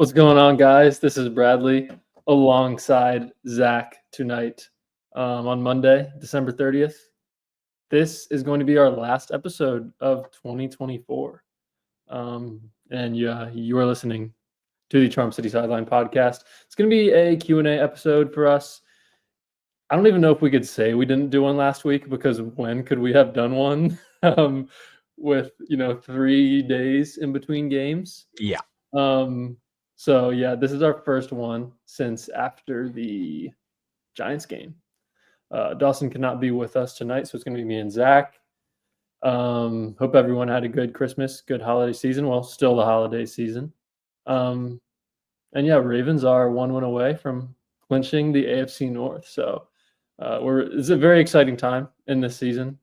What's going on, guys? This is Bradley alongside Zach tonight on Monday, December 30th. This is going to be our last episode of 2024. And you are listening to the Charm City Sideline podcast. It's going to be a Q&A episode for us. I don't even know if we could say we didn't do one last week, because when could we have done one with 3 days in between games? Yeah. So this is our first one since after the Giants game. Dawson cannot be with us tonight, so it's going to be me and Zach. Hope everyone had a good Christmas, good holiday season. Well, still the holiday season. Ravens are 1 win away from clinching the AFC North. So it's a very exciting time in this season.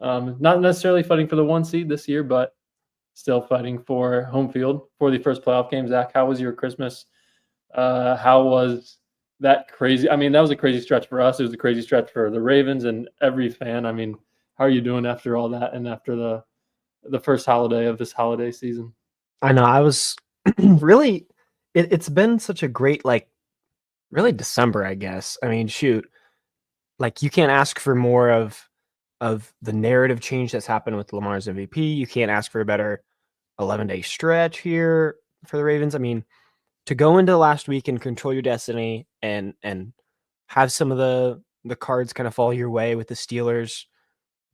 Not necessarily fighting for the 1 seed this year, but still fighting for home field for the first playoff game. Zach, how was your Christmas? How was that crazy? I mean, that was a crazy stretch for us. It was a crazy stretch for the Ravens and every fan. I mean, how are you doing after all that and after the first holiday of this holiday season? I know. I was really – it's been such a great, really December, I guess. I mean, shoot. You can't ask for more of the narrative change that's happened with Lamar's MVP. You can't ask for a better 11-day stretch here for the Ravens. I mean, to go into last week and control your destiny and have some of the cards kind of fall your way with the Steelers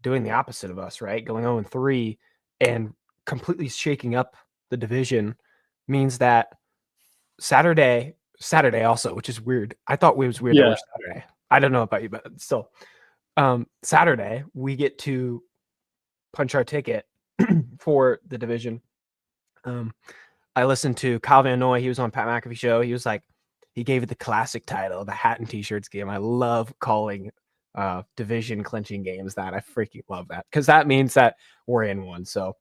doing the opposite of us, right? Going 0-3 and completely shaking up the division means that Saturday also, which is weird. I thought it was weird that we're Saturday. I don't know about you, but still. Saturday, we get to punch our ticket for the division. I listened to Kyle Van Noy. He was on Pat McAfee show. He was like, he gave it the classic title, the hat and t-shirts game. I love calling division clinching games that. I freaking love that, because that means that we're in one. So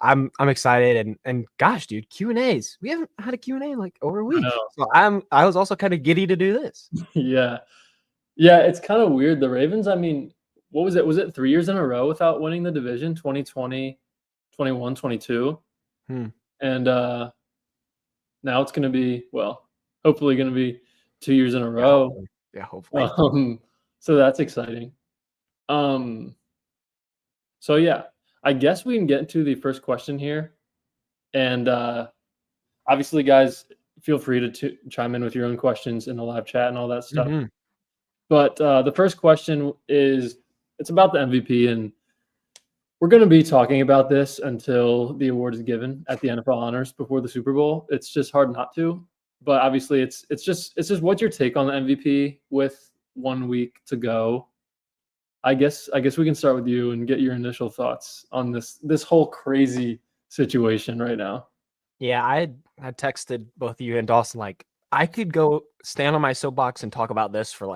I'm excited, and gosh, dude, Q&As. We haven't had a Q&A in over a week. So I was also kind of giddy to do this. Yeah, it's kind of weird. The Ravens, I mean, what was it? Was it 3 years in a row without winning the division? 2020, 21, 22. And now it's going to be, hopefully going to be 2 years in a row. Yeah, hopefully. So that's exciting. I guess we can get into the first question here. And obviously, guys, feel free to chime in with your own questions in the live chat and all that stuff. Mm-hmm. But the first question it's about the MVP, and we're going to be talking about this until the award is given at the NFL Honors before the Super Bowl. It's just hard not to. But obviously, it's just what's your take on the MVP with 1 week to go? I guess we can start with you and get your initial thoughts on this whole crazy situation right now. Yeah, I had texted both you and Dawson, I could go stand on my soapbox and talk about this for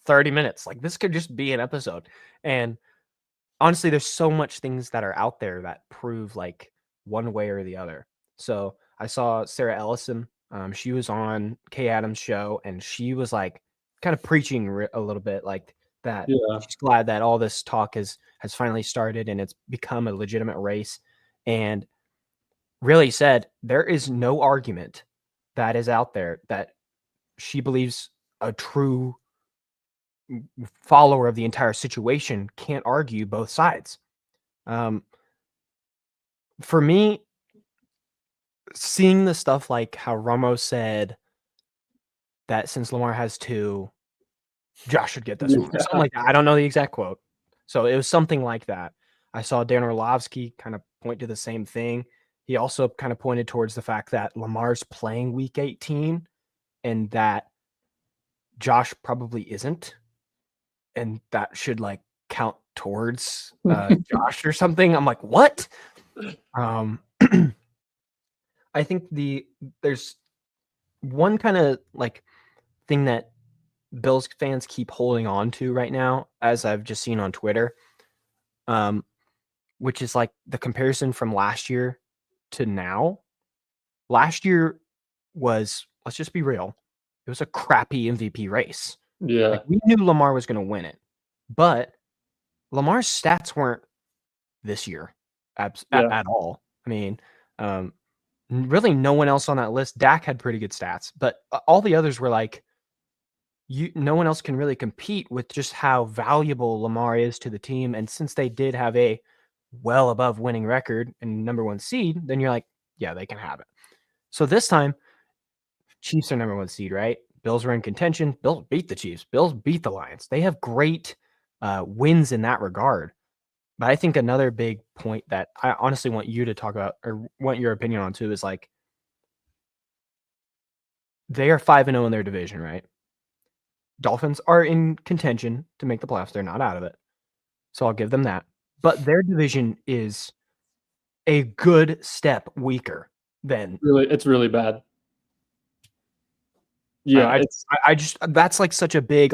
30 minutes. This could just be an episode. And honestly, there's so much things that are out there that prove one way or the other. So I saw Sarah Ellison. She was on Kay Adams' show, and she was kind of preaching a little bit that. Yeah. She's glad that all this talk has finally started and it's become a legitimate race, and really said there is no argument that is out there that she believes a true follower of the entire situation can't argue both sides. For me, seeing the stuff like how Romo said that since Lamar has 2, Josh should get this one. Something like that. I don't know the exact quote. So it was something like that. I saw Dan Orlovsky kind of point to the same thing. He also kind of pointed towards the fact that Lamar's playing week 18 and that Josh probably isn't. And that should count towards Josh or something. I'm like, what? I think there's one kind of thing that Bills fans keep holding on to right now, as I've just seen on Twitter, which is the comparison from last year to now. Last year was, let's just be real, it was a crappy MVP race. Yeah. We knew Lamar was going to win it, but Lamar's stats weren't this year at all. I mean, really no one else on that list. Dak had pretty good stats, but all the others were like, no one else can really compete with just how valuable Lamar is to the team. And since they did have a well above winning record and number 1 seed, then you're like, yeah, they can have it. So this time, Chiefs are number 1 seed, right? Bills were in contention. Bills beat the Chiefs. Bills beat the Lions. They have great wins in that regard. But I think another big point that I honestly want you to talk about or want your opinion on too is like they are 5-0 in their division, right? Dolphins are in contention to make the playoffs. They're not out of it. So I'll give them that. But their division is a good step weaker than It's really bad. Yeah, I just that's like such a big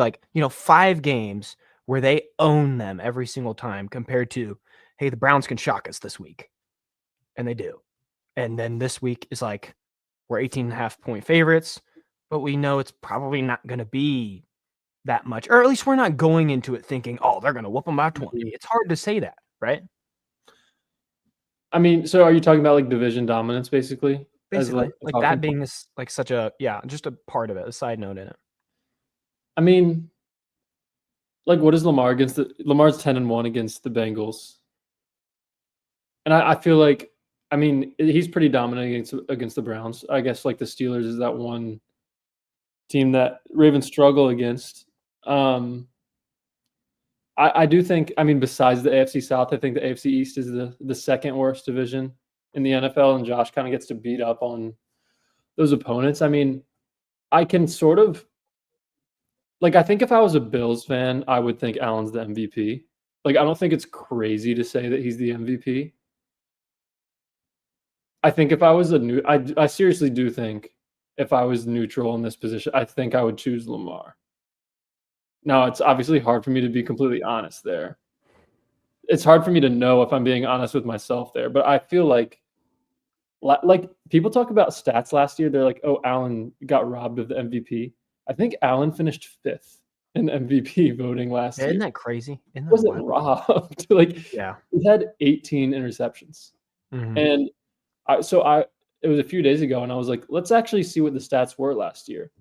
5 games where they own them every single time compared to, hey, the Browns can shock us this week. And they do. And then this week is like we're 18.5 point favorites, but we know it's probably not going to be that much, or at least we're not going into it thinking, oh, they're going to whoop them by 20. It's hard to say that, right? I mean, so are you talking about like division dominance, basically? Basically, like that being this, like such a just a part of it, a side note in it. I mean, like, what is Lamar against Lamar's 10-1 against the Bengals, and I feel like, I mean, he's pretty dominant against the Browns. I guess like the Steelers is that one team that Ravens struggle against. I do think, I mean, besides the AFC South, I think the AFC East is the second worst division in the NFL, and Josh kind of gets to beat up on those opponents. I mean, I can sort of like, I think if I was a Bills fan, I would think Allen's the MVP. Like, I don't think it's crazy to say that he's the MVP. I think if I was I seriously do think if I was neutral in this position, I think I would choose Lamar. Now, it's obviously hard for me to be completely honest there. It's hard for me to know if I'm being honest with myself there, but I feel like people talk about stats last year. They're like, oh, Allen got robbed of the MVP. I think Allen finished 5th in MVP voting last year. Isn't that crazy? He wasn't robbed. Yeah. He had 18 interceptions. Mm-hmm. And it was a few days ago, and I was like, let's actually see what the stats were last year.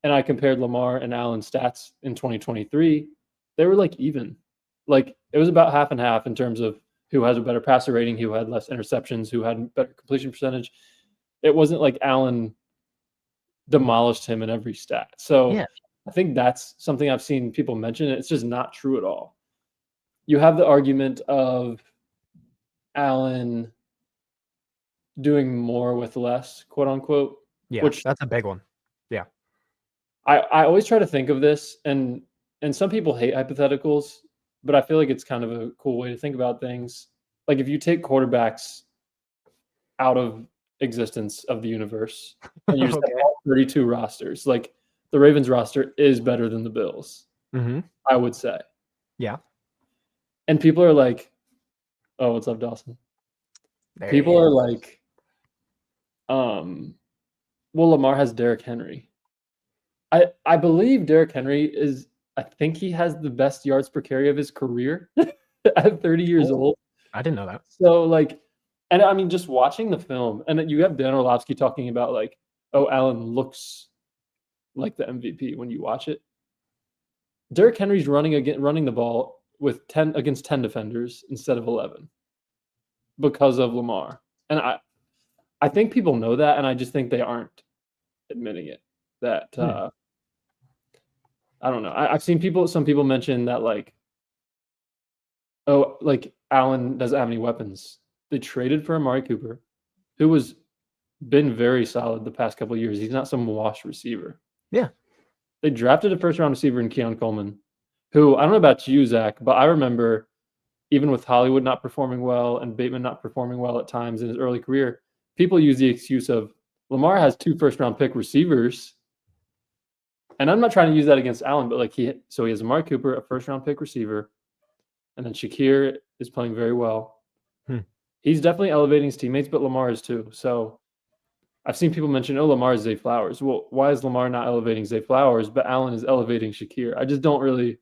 And I compared Lamar and Allen's stats in 2023. They were like even. Like, it was about half and half in terms of who has a better passer rating, who had less interceptions, who had better completion percentage. It wasn't like Allen demolished him in every stat. So yeah. I think that's something I've seen people mention. It's just not true at all. You have the argument of Allen doing more with less, quote unquote. Yeah, which that's a big one. Yeah. I always try to think of this, and some people hate hypotheticals, but I feel like it's kind of a cool way to think about things. Like, if you take quarterbacks out of existence of the universe and you just have all 32 rosters, like the Ravens roster is better than the Bills. Mm-hmm. I would say. Yeah. And people are like, oh, what's up, Dawson? People are like, well, Lamar has Derrick Henry. I believe Derrick Henry is, I think he has the best yards per carry of his career at 30 years old. I didn't know that. So, like, and I mean, just watching the film, and you have Dan Orlovsky talking about, like, oh, Allen looks like the MVP when you watch it. Derrick Henry's running the ball with 10 against 10 defenders instead of 11 because of Lamar. And I think people know that, and I just think they aren't admitting it. That I don't know. I've seen some people mention that, like, oh, like, Allen doesn't have any weapons. They traded for Amari Cooper, who was been very solid the past couple of years. He's not some washed receiver. Yeah. They drafted a first-round receiver in Keon Coleman, who, I don't know about you, Zach, but I remember even with Hollywood not performing well and Bateman not performing well at times in his early career, people use the excuse of Lamar has 2 first-round pick receivers. And I'm not trying to use that against Allen, but like he has Amari Cooper, a first-round pick receiver, and then Shakir is playing very well. He's definitely elevating his teammates, but Lamar is too. So I've seen people mention, oh, Lamar is Zay Flowers. Well, why is Lamar not elevating Zay Flowers, but Allen is elevating Shakir? I just don't really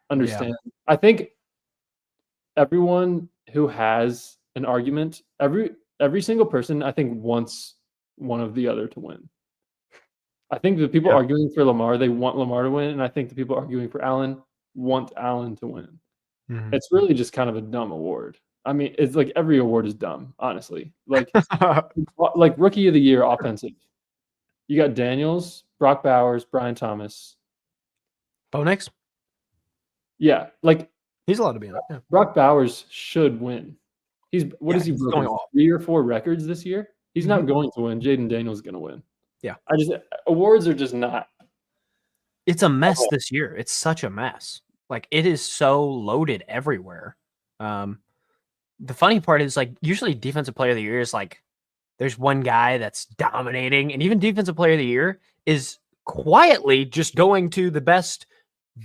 understand. Yeah. I think everyone who has an argument, every single person I think wants one of the other to win. I think the people Yeah. arguing for Lamar, they want Lamar to win, and I think the people arguing for Allen want Allen to win. Mhm. It's really just kind of a dumb award. I mean, it's like every award is dumb, honestly. Like rookie of the year offensive. You got Daniels, Brock Bowers, Brian Thomas. Bo Nix? Yeah, like He's allowed to be in it. Yeah. Brock Bowers should win. What is he he's broken? going off. 3 or 4 records this year? He's not Mhm. going to win. Jaden Daniels is gonna win. Yeah. Awards are just not. It's a mess Oh. this year. It's such a mess. Like, it is so loaded everywhere. The funny part is, like, usually defensive player of the year is like there's one guy that's dominating, and even defensive player of the year is quietly just going to the best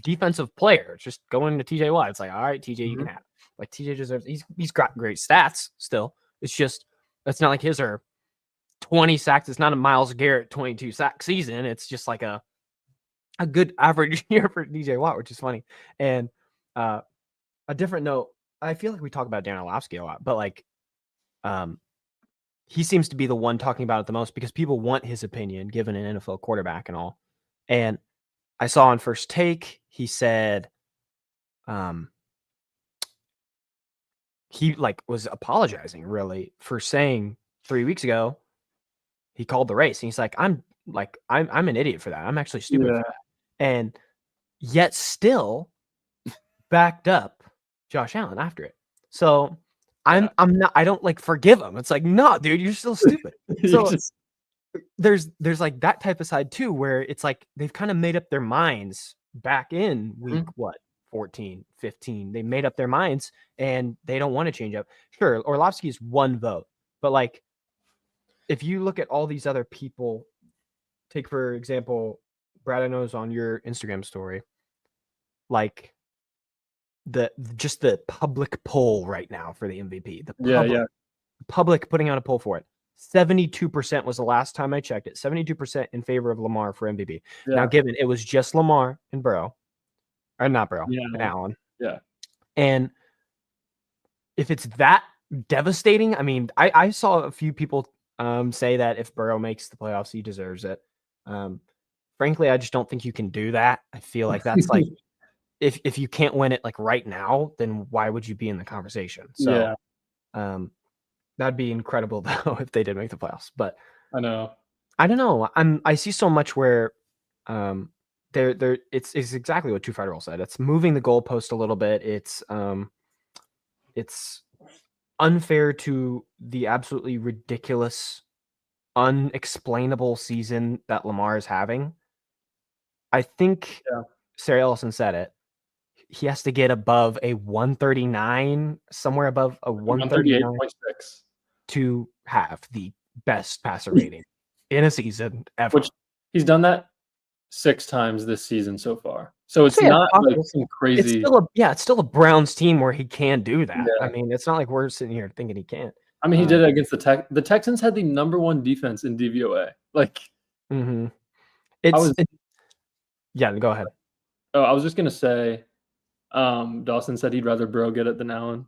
defensive player, just going to TJ Watt. It's like, all right, TJ, you can have it. Like, TJ deserves. He's got great stats still. It's just it's not like his are 20 sacks. It's not a Myles Garrett 22 sack season. It's just like a good average year for DJ Watt, which is funny. And a different note, I feel like we talk about Dan Orlovsky a lot, but like he seems to be the one talking about it the most because people want his opinion given an NFL quarterback and all. And I saw on First Take, he said he like was apologizing really for saying 3 weeks ago he called the race. And he's like, I'm an idiot for that. I'm actually stupid for that. And yet still backed up Josh Allen after it. So I don't like forgive him. It's like, no, dude, you're still stupid. So there's like that type of side too, where it's like they've kind of made up their minds back in week 14, 15. They made up their minds and they don't want to change up. Sure, Orlovsky is one vote, but like if you look at all these other people, take for example, Brad, I know is on your Instagram story, like the public poll right now for the MVP. The public putting out a poll for it. 72% was the last time I checked it. 72% in favor of Lamar for MVP. Yeah. Now, given it was just Lamar and Burrow, or not Burrow, and Allen. Yeah. And if it's that devastating, I mean, I saw a few people say that if Burrow makes the playoffs, he deserves it. Frankly, I just don't think you can do that. I feel like that's like if you can't win it like right now, then why would you be in the conversation? So that'd be incredible though if they did make the playoffs. But I don't know. I see so much where it's exactly what Two Fighter Roll said. It's moving the goalpost a little bit. It's unfair to the absolutely ridiculous, unexplainable season that Lamar is having. I think Sarah Ellison said it. He has to get above a 139, somewhere above a 138.6 to have the best passer rating in a season ever. Which he's done that 6 times this season so far. So it's not like some crazy. It's still a Browns team where he can do that. Yeah. I mean, it's not like we're sitting here thinking he can't. I mean, he did it against the Texans had the #1 defense in DVOA. Like, go ahead. Oh, I was just gonna say, Dawson said he'd rather Burrow get it than Allen.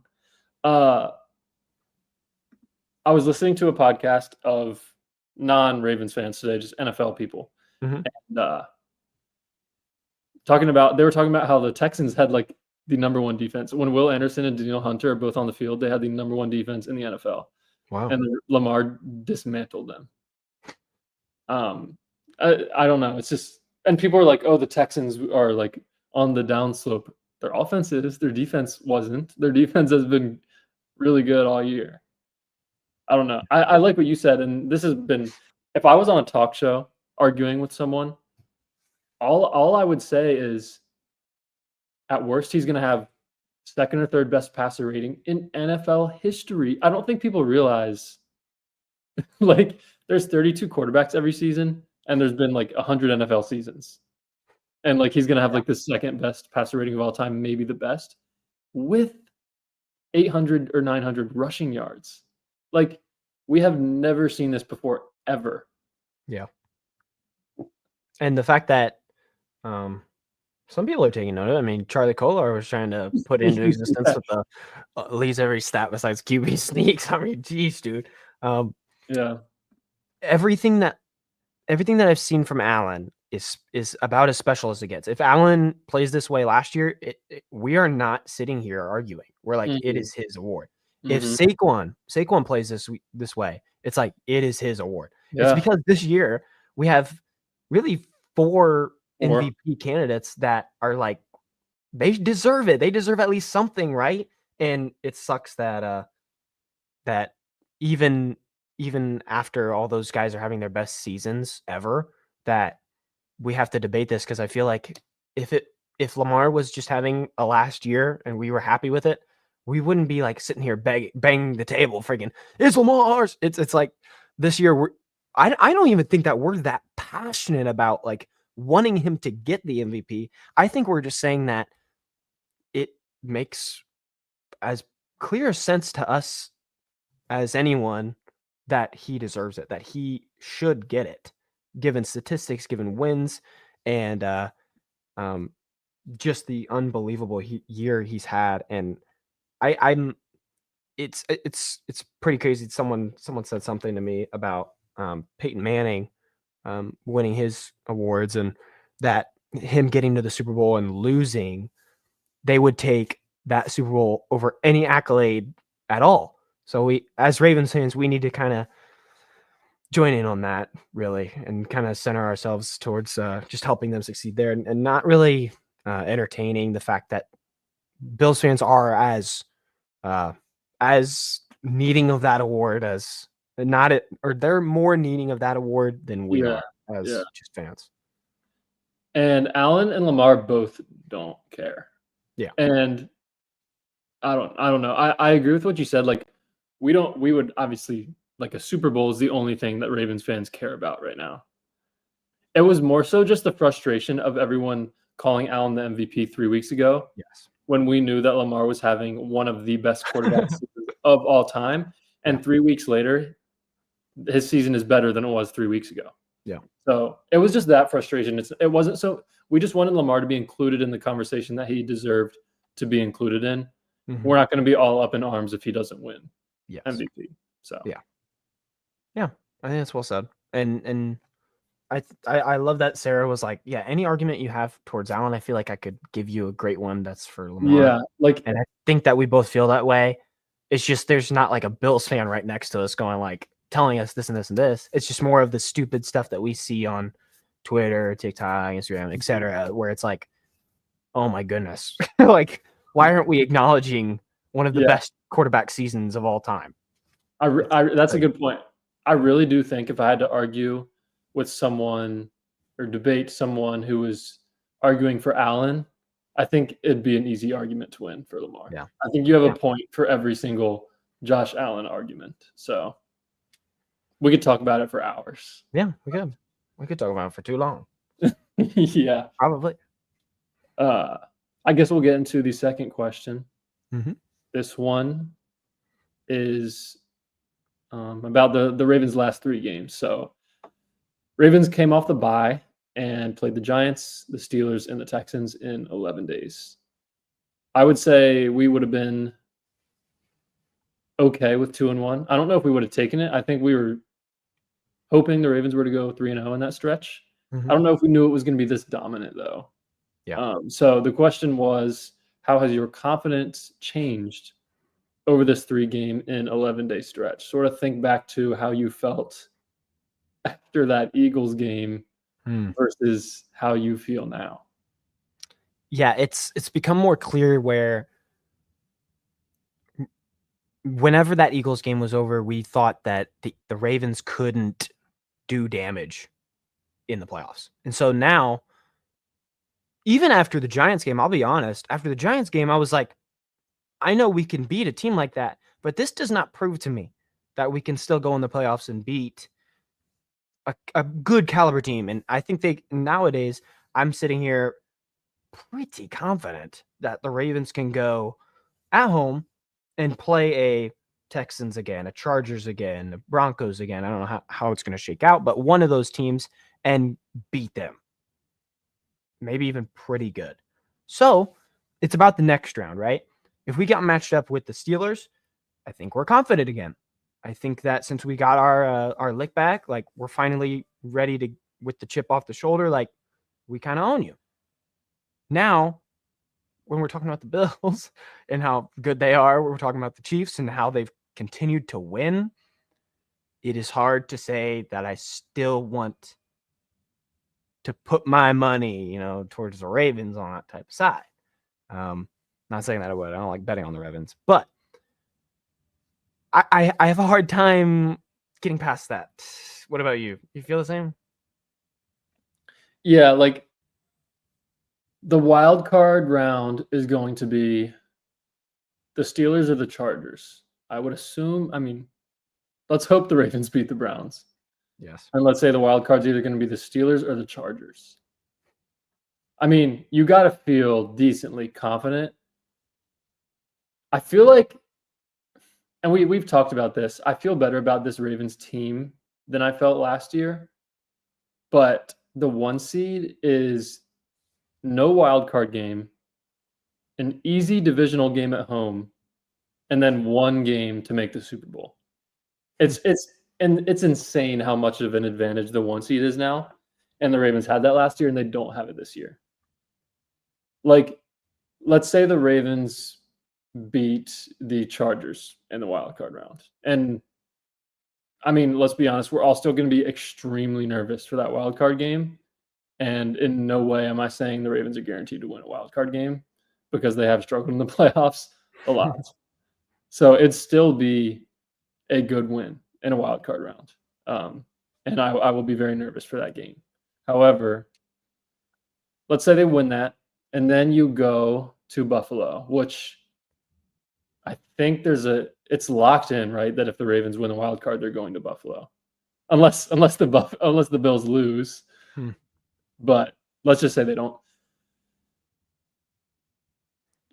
I was listening to a podcast of non-Ravens fans today, just NFL people, and they were talking about how the Texans had like the #1 defense. When Will Anderson and Danielle Hunter are both on the field, they had the #1 defense in the NFL. Wow. And Lamar dismantled them. I don't know. It's just, and people are like, oh, the Texans are like on the downslope. Their offense is, their defense wasn't. Their defense has been really good all year. I don't know. I like what you said, and this has been, if I was on a talk show arguing with someone, all I would say is, at worst, he's going to have second or third best passer rating in NFL history. I don't think people realize, like, there's 32 quarterbacks every season, and there's been like 100 NFL seasons. And like he's going to have like the second best passer rating of all time, maybe the best, with 800 or 900 rushing yards. Like, we have never seen this before, ever. Yeah. And the fact that some people are taking note of it. I mean, Charlie Kolar was trying to put into existence with the leads every stat besides QB sneaks. I mean, geez, dude. Yeah. Everything that I've seen from Allen is about as special as it gets. If Allen plays this way last year, we are not sitting here arguing. We're like, it Mhm. is his award. If Mhm. Saquon plays this way, it's like it is his award. It's Yeah. because this year we have really 4 Or MVP candidates that are like they deserve it. They deserve at least something, right? And it sucks that that even even after all those guys are having their best seasons ever, that we have to debate this because I feel like if Lamar was just having a last year and we were happy with it, we wouldn't be like sitting here banging the table, freaking it's Lamar's. It's like this year I don't even think that we're that passionate about like wanting him to get the MVP. I think we're just saying that it makes as clear sense to us as anyone that he deserves it, that he should get it, given statistics, given wins, and um, just the unbelievable year he's had. And I'm it's pretty crazy. Someone said something to me about Peyton Manning winning his awards and that him getting to the Super Bowl and losing, they would take that Super Bowl over any accolade at all. So we, as Ravens fans, we need to kind of join in on that really and kind of center ourselves towards just helping them succeed there and not really entertaining the fact that Bills fans are uh, as needing of that award as not it, or they're more needing of that award than we yeah. are Yeah. as just fans. And Allen and Lamar both don't care. Yeah. And I don't know. I agree with what you said. Like we would obviously like a Super Bowl is the only thing that Ravens fans care about right now. It was more so just the frustration of everyone calling Allen the MVP 3 weeks ago Yes. when we knew that Lamar was having one of the best quarterback seasons of all time. And Yeah. 3 weeks later, his season is better than it was 3 weeks ago. Yeah. So it was just that frustration. It wasn't so we just wanted Lamar to be included in the conversation that he deserved to be included in. Mm-hmm. We're not going to be all up in arms if he doesn't win Yes. MVP. So Yeah. Yeah. I think that's well said. And I love that Sarah was like, yeah, any argument you have towards Allen, I feel like I could give you a great one that's for Lamar. yeah, like And I think that we both feel that way. It's just there's not like a Bills fan right next to us going like telling us this and this and this. It's just more of the stupid stuff that we see on Twitter, TikTok, Instagram, etc., where it's like, oh my goodness, like why aren't we acknowledging one of the yeah, best quarterback seasons of all time? that's a Crazy. good point. I really do think if I had to argue with someone or debate someone who was arguing for Allen, I think it'd be an easy argument to win for Lamar. Yeah. I think you have Yeah. a point for every single Josh Allen argument. So we could talk about it for hours. Yeah, we could talk about it for too long. Yeah. Probably. I guess we'll get into the second question. Mhm. This one is about the Ravens' last 3 games. So Ravens came off the bye and played the Giants, the Steelers, and the Texans in 11 days. I would say we would have been okay with 2-1. I don't know if we would have taken it. I think we were hoping the Ravens were to go 3-0 in that stretch. Mhm. I don't know if we knew it was going to be this dominant, though. Yeah. So the question was, how has your confidence changed over this 3-game in 11-day stretch? Sort of think back to how you felt after that Eagles game versus how you feel now. Yeah, it's become more clear where whenever that Eagles game was over, we thought that the Ravens couldn't do damage in the playoffs. And so now, even after the Giants game, I'll be honest, after the Giants game, I was like, I know we can beat a team like that, but this does not prove to me that we can still go in the playoffs and beat a good caliber team. And I think nowadays, I'm sitting here pretty confident that the Ravens can go at home and play a Texans again, a Chargers again, a Broncos again. I don't know how it's going to shake out, but one of those teams and beat them. Maybe even pretty good. So it's about the next round, right? If we got matched up with the Steelers, I think we're confident again. I think that since we got our lick back, like we're finally ready to with the chip off the shoulder, like we kind of own you. Now, when we're talking about the Bills and how good they are, we're talking about the Chiefs and how they've continued to win. It is hard to say that I still want to put my money, towards the Ravens on that type of side. Not saying that I would. I don't like betting on the Ravens, but I have a hard time getting past that. What about you? You feel the same? Yeah, like the wild card round is going to be the Steelers or the Chargers. I would assume, let's hope the Ravens beat the Browns. Yes. And let's say the wild card's either going to be the Steelers or the Chargers. You got to feel decently confident. I feel like, and we've talked about this, I feel better about this Ravens team than I felt last year. But the 1 seed is no wild card game, an easy divisional game at home, and then 1 game to make the Super Bowl. It's insane how much of an advantage the 1 seed is now, and the Ravens had that last year, and they don't have it this year. Like, let's say the Ravens beat the Chargers in the wild card round, and let's be honest, we're all still going to be extremely nervous for that wild card game, and in no way am I saying the Ravens are guaranteed to win a wild card game because they have struggled in the playoffs a lot. So it'd still be a good win in a wild card round. And I will be very nervous for that game. However, let's say they win that, and then you go to Buffalo, which I think it's locked in, right? That if the Ravens win the wild card, they're going to Buffalo, unless the Bills lose. But let's just say they don't.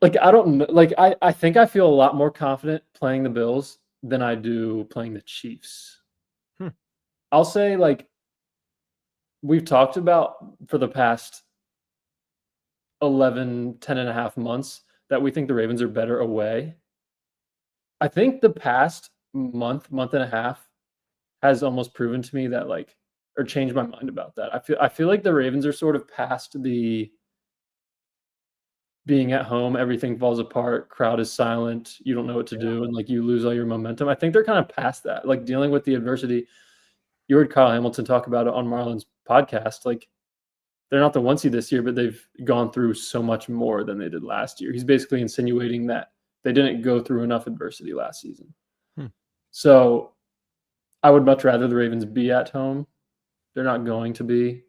Like, I don't know. Like, I think I feel a lot more confident playing the Bills than I do playing the Chiefs. I'll say, like, we've talked about for the past 10 and a half months that we think the Ravens are better away. I think the past month and a half has almost proven to me that, like, or changed my mind about that. I feel like the Ravens are sort of past the being at home, everything falls apart, crowd is silent, you don't know what to do, and, like, you lose all your momentum. I think they're kind of past that, like, dealing with the adversity. You heard Kyle Hamilton talk about it on Marlon's podcast. Like, they're not the 1 seed this year, but they've gone through so much more than they did last year. He's basically insinuating that they didn't go through enough adversity last season. So I would much rather the Ravens be at home. They're not going to be.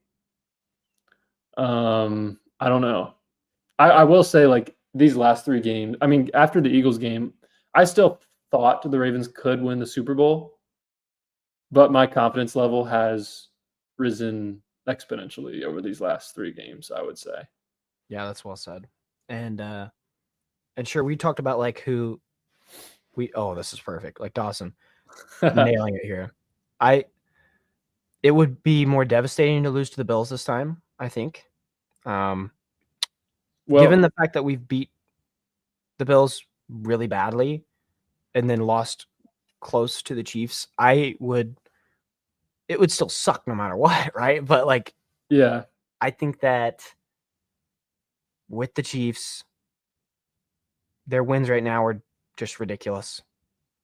I don't know. I will say, like, these last 3 games, after the Eagles game, I still thought the Ravens could win the Super Bowl, but my confidence level has risen exponentially over these last 3 games, I would say. Yeah, that's well said. And sure, we talked about, like, who this is perfect. Like, Dawson nailing it here. It would be more devastating to lose to the Bills this time, I think. Given the fact that we've beat the Bills really badly and then lost close to the Chiefs, it would still suck no matter what, right? But, like, yeah, I think that with the Chiefs, their wins right now are just ridiculous.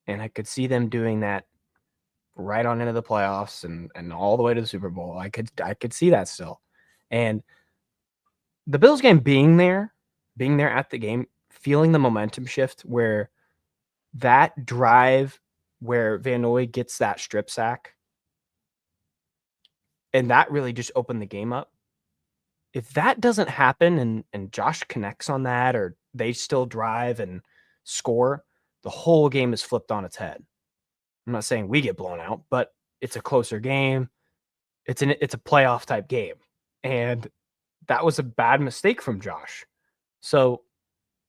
And I could see them doing that right on into the playoffs and all the way to the Super Bowl. I could see that still. And the Bills game being there at the game, feeling the momentum shift where that drive where Van Noy gets that strip sack, and that really just opened the game up. If that doesn't happen and Josh connects on that, or they still drive and score, the whole game is flipped on its head. I'm not saying we get blown out, but it's a closer game. It's a playoff type game. And that was a bad mistake from Josh. So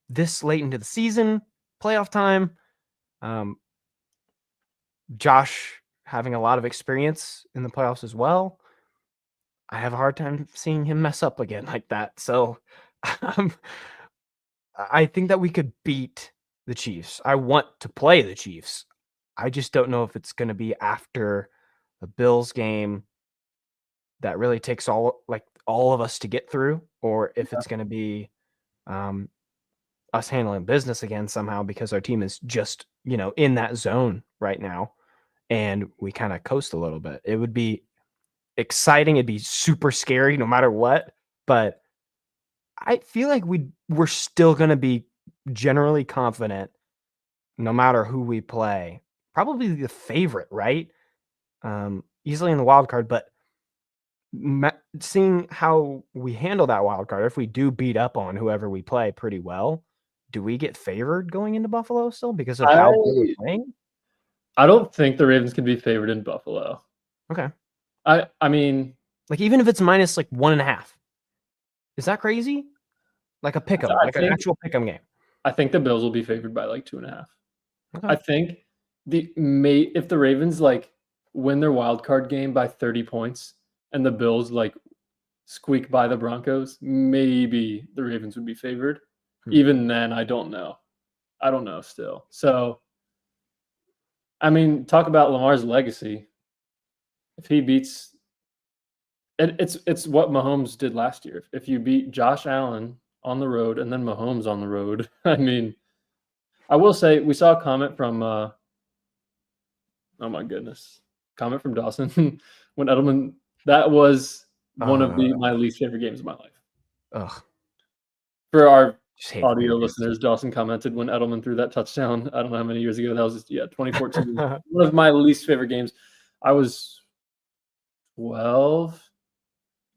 this late into the season, playoff time, Josh having a lot of experience in the playoffs as well, I have a hard time seeing him mess up again like that. So I think that we could beat the Chiefs. I want to play the Chiefs. I just don't know if it's going to be after the Bills game that really takes all of us to get through, or if it's going to be us handling business again somehow because our team is just, in that zone right now and we kind of coast a little bit. It would be exciting. It'd be super scary no matter what, but I feel like we're still going to be generally confident no matter who we play. Probably the favorite, right? Easily in the wild card, but seeing how we handle that wild card, if we do beat up on whoever we play pretty well, do we get favored going into Buffalo still because of how we're playing? I don't think the Ravens can be favored in Buffalo. Okay. I mean, like even if it's minus like 1.5, is that crazy? Like a pick'em, like an actual pick'em game. I think the Bills will be favored by like 2.5. Okay. I think if the Ravens like win their wild card game by 30 points and the Bills like squeak by the Broncos, maybe the Ravens would be favored. Even then, I don't know. I don't know still. So, I mean, talk about Lamar's legacy. If he beats it's what Mahomes did last year. If you beat Josh Allen on the road and then Mahomes on the road, I mean, I will say we saw a comment from oh my goodness. Comment from Dawson when Edelman, that was one of my least favorite games of my life. Ugh. For our audio listeners, Dawson commented when Edelman threw that touchdown. I don't know how many years ago that was. 2014. One of my least favorite games. I was 12.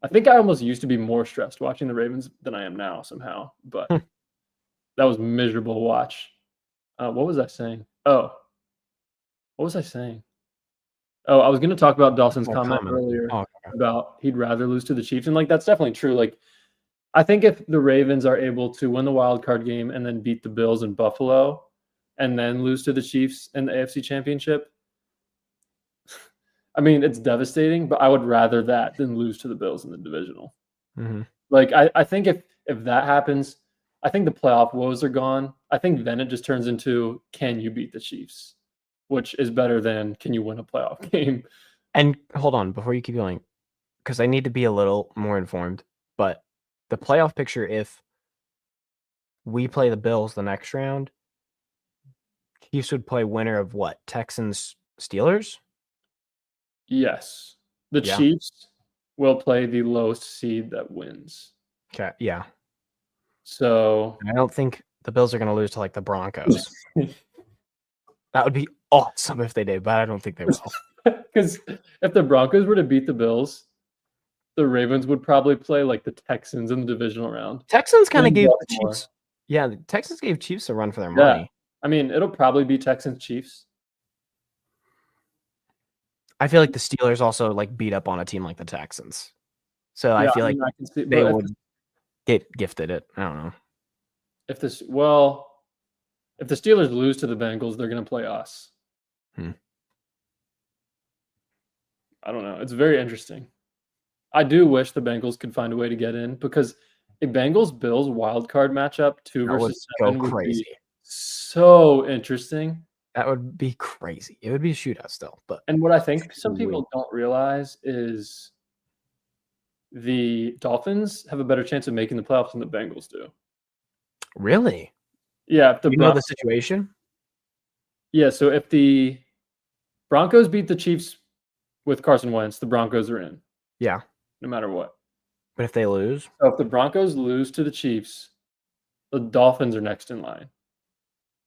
I think I almost used to be more stressed watching the Ravens than I am now somehow. But that was miserable to watch. What was I saying? Oh, what was I saying? Oh, I was going to talk about Dawson's comment earlier about he'd rather lose to the Chiefs. And, like, that's definitely true. Like, I think if the Ravens are able to win the wild card game and then beat the Bills in Buffalo and then lose to the Chiefs in the AFC Championship, I mean, it's devastating, but I would rather that than lose to the Bills in the divisional. Mm-hmm. Like, I think if that happens, I think the playoff woes are gone. I think then it just turns into, can you beat the Chiefs? Which is better than, can you win a playoff game? And hold on, before you keep going, because I need to be a little more informed, but the playoff picture, if we play the Bills the next round, Chiefs would play winner of what? Texans, Steelers? Yes. The Chiefs will play the lowest seed that wins. Okay, yeah. So I don't think the Bills are going to lose to like the Broncos. That would be awesome if they did, but I don't think they will. Because if the Broncos were to beat the Bills, the Ravens would probably play like the Texans in the divisional round. Texans kind of gave the Chiefs. Yeah, the Texans gave Chiefs a run for their money. I mean, it'll probably be Texans Chiefs. I feel like the Steelers also like beat up on a team like the Texans. So I feel like they would get gifted it. I don't know. If the Steelers lose to the Bengals, they're going to play us. I don't know. It's very interesting. I do wish the Bengals could find a way to get in because a Bengals-Bills wildcard matchup, 2 versus 7, would be so interesting. That would be crazy. It would be a shootout still. And what I think some people don't realize is the Dolphins have a better chance of making the playoffs than the Bengals do. Really? Yeah. You know the situation? Yeah, so if the Broncos beat the Chiefs with Carson Wentz, the Broncos are in. Yeah. No matter what. But if they lose? So if the Broncos lose to the Chiefs, the Dolphins are next in line.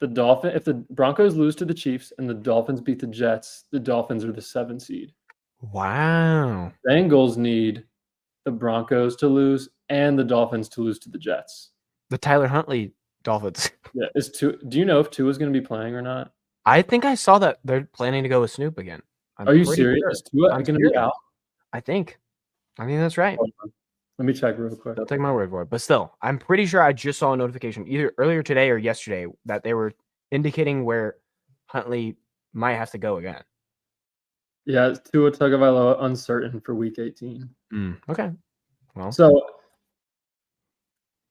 If the Broncos lose to the Chiefs and the Dolphins beat the Jets, the Dolphins are the 7 seed. Wow. Bengals need the Broncos to lose and the Dolphins to lose to the Jets. The Tyler Huntley Dolphins. Yeah. Do you know if Tua is going to be playing or not? I think I saw that they're planning to go with Snoop again. Are you serious? Is Tua going to be out? I think that's right. Let me check real quick. Don't take my word for it. But still, I'm pretty sure I just saw a notification either earlier today or yesterday that they were indicating where Huntley might have to go again. Yeah, Tua Tagovailoa uncertain for Week 18. Okay. Well, so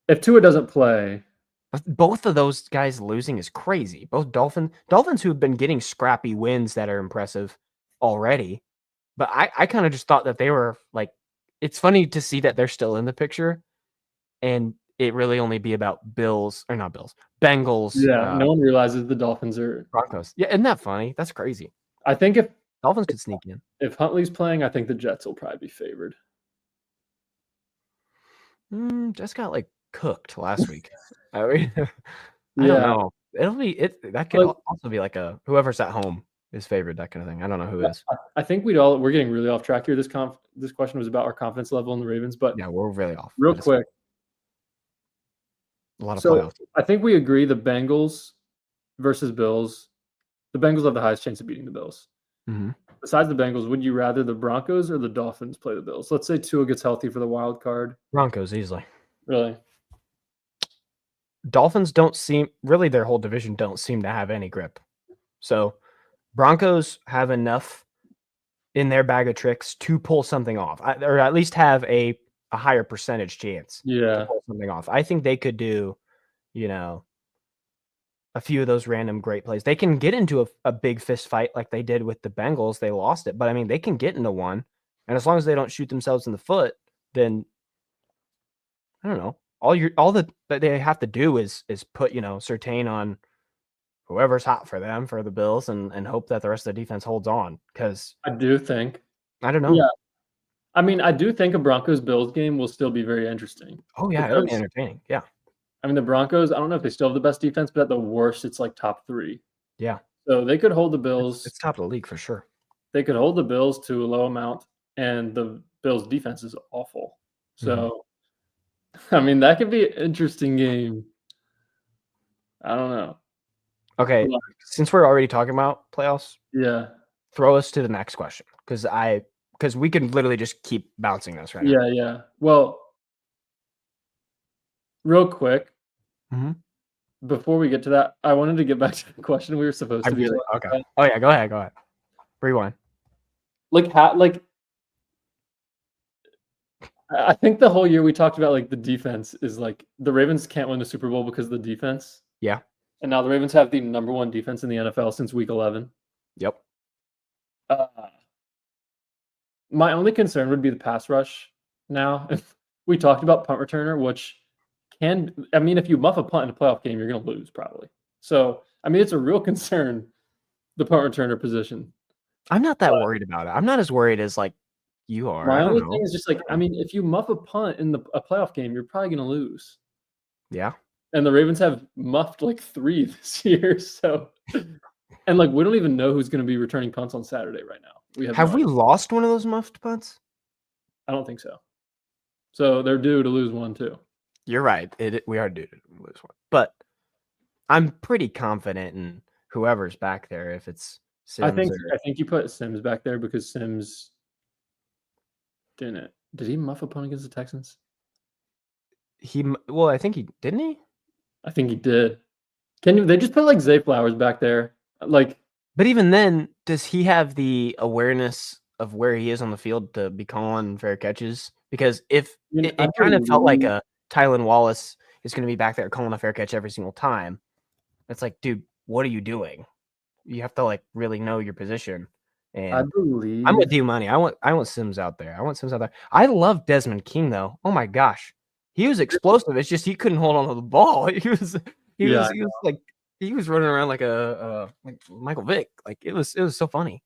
if Tua doesn't play, Both of those guys losing is crazy. Both Dolphins who have been getting scrappy wins that are impressive already. But I kind of just thought that they were like, it's funny to see that they're still in the picture and it really only be about Bengals, Yeah, no one realizes the Dolphins are. Broncos. Yeah, isn't that funny? That's crazy. I think Dolphins could sneak in. if Huntley's playing, I think the Jets will probably be favored. Just got like cooked last week. I mean, I don't Yeah, know. That could like, also be like a whoever's at home is favored, that kind of thing. I don't know who is. I think we're getting really off track here. This question was about our confidence level in the Ravens, but Yeah, we're really off. real quick. A lot of So playoffs. I think we agree the Bengals versus Bills. The Bengals have the highest chance of beating the Bills. Mm-hmm. Besides the Bengals, would you rather the Broncos or the Dolphins play the Bills? Let's say Tua gets healthy for the wild card. Broncos easily. Really? Dolphins don't seem really their whole division don't seem to have any grip. So Broncos have enough in their bag of tricks to pull something off, or at least have a higher percentage chance to pull something off. I think they could do, a few of those random great plays. They can get into a big fist fight like they did with the Bengals. They lost it, but I mean, they can get into one. And as long as they don't shoot themselves in the foot, then I don't know. All that they have to do is put, Surtain on whoever's hot for them for the Bills and hope that the rest of the defense holds on. Because I do think. I don't know. Yeah. I mean, I do think a Broncos-Bills game will still be very interesting. Oh, yeah, it'll be entertaining. Yeah. I mean, the Broncos, I don't know if they still have the best defense, but at the worst, it's like top 3. Yeah. So they could hold the Bills. It's top of the league for sure. They could hold the Bills to a low amount, and the Bills' defense is awful. So, I mean, that could be an interesting game. I don't know. Okay, since we're already talking about playoffs, yeah, throw us to the next question because we can literally just keep bouncing this right now. Yeah. Well, real quick, before we get to that, I wanted to get back to the question we were supposed to be. Okay. Oh yeah, go ahead. Rewind. I think the whole year we talked about like the defense is like the Ravens can't win the Super Bowl because of the defense. Yeah. And now the Ravens have the number 1 defense in the NFL since week 11. Yep. My only concern would be the pass rush now. We talked about punt returner, which if you muff a punt in a playoff game, you're going to lose probably. So, I mean, it's a real concern, the punt returner position. I'm not that worried about it. I'm not as worried as like you are. My only thing is just like, I mean, if you muff a punt in a playoff game, you're probably going to lose. Yeah. And the Ravens have muffed like 3 this year. So, and like, we don't even know who's going to be returning punts on Saturday right now. Have we lost one of those muffed punts? I don't think so. So they're due to lose one too. You're right. We are due to lose one. But I'm pretty confident in whoever's back there. If it's Sims, I think you put Sims back there because Sims didn't. Did he muff a punt against the Texans? I think he didn't. He? I think he did. They just put like Zay Flowers back there? Like, but even then, does he have the awareness of where he is on the field to be calling fair catches? Because if it kind of felt like a Tylan Wallace is going to be back there calling a fair catch every single time. It's like, dude, what are you doing? You have to like really know your position. And I believe I'm with you, Money. I want Sims out there. I love Desmond King though. Oh my gosh, he was explosive. It's just he couldn't hold on to the ball. He was running around like like Michael Vick. Like it was so funny.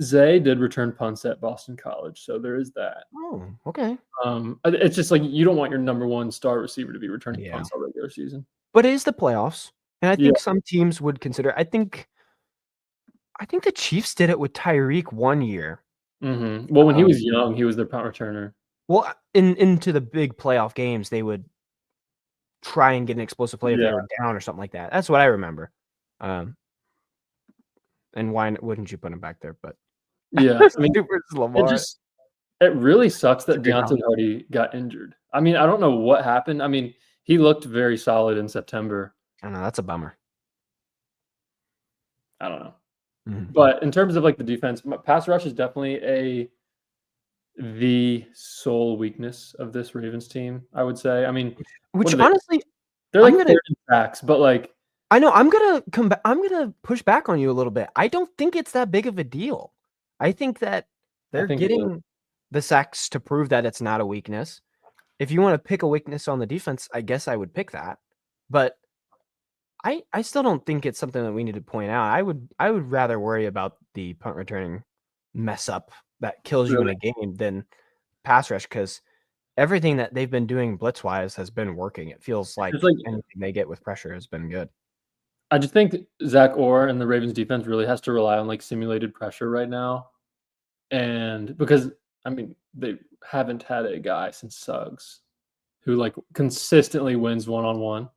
Zay did return punts at Boston College, so there is that. Oh, okay. It's just like you don't want your number 1 star receiver to be returning punts all regular season. But it is the playoffs, and I think some teams would consider. I think the Chiefs did it with Tyreek one year. Well, when he was young, he was their punt returner. Well, into the big playoff games, they would try and get an explosive play if they were down or something like that. That's what I remember. And why wouldn't you put him back there? But yeah, I mean, Lamar. It really sucks that Deontay Hardy got injured. I mean, I don't know what happened. I mean, he looked very solid in September. I know that's a bummer. I don't know. But in terms of like the defense, pass rush is definitely the sole weakness of this Ravens team, I would say. I mean, which honestly, They're I'm like gonna third in sacks, but like I know I'm gonna come back. I'm gonna push back on you a little bit. I don't think it's that big of a deal. I think that I they're think it is. getting the sacks to prove that it's not a weakness. If you want to pick a weakness on the defense, I guess I would pick that. But I still don't think it's something that we need to point out. I would rather worry about the punt returning mess up that kills you in Really. a game than pass rush, because everything that they've been doing blitz wise has been working. It feels like It's like anything they get with pressure has been good. I just think Zach Orr and the Ravens defense really has to rely on like simulated pressure right now. And because I mean, they haven't had a guy since Suggs who like consistently wins one-on-one.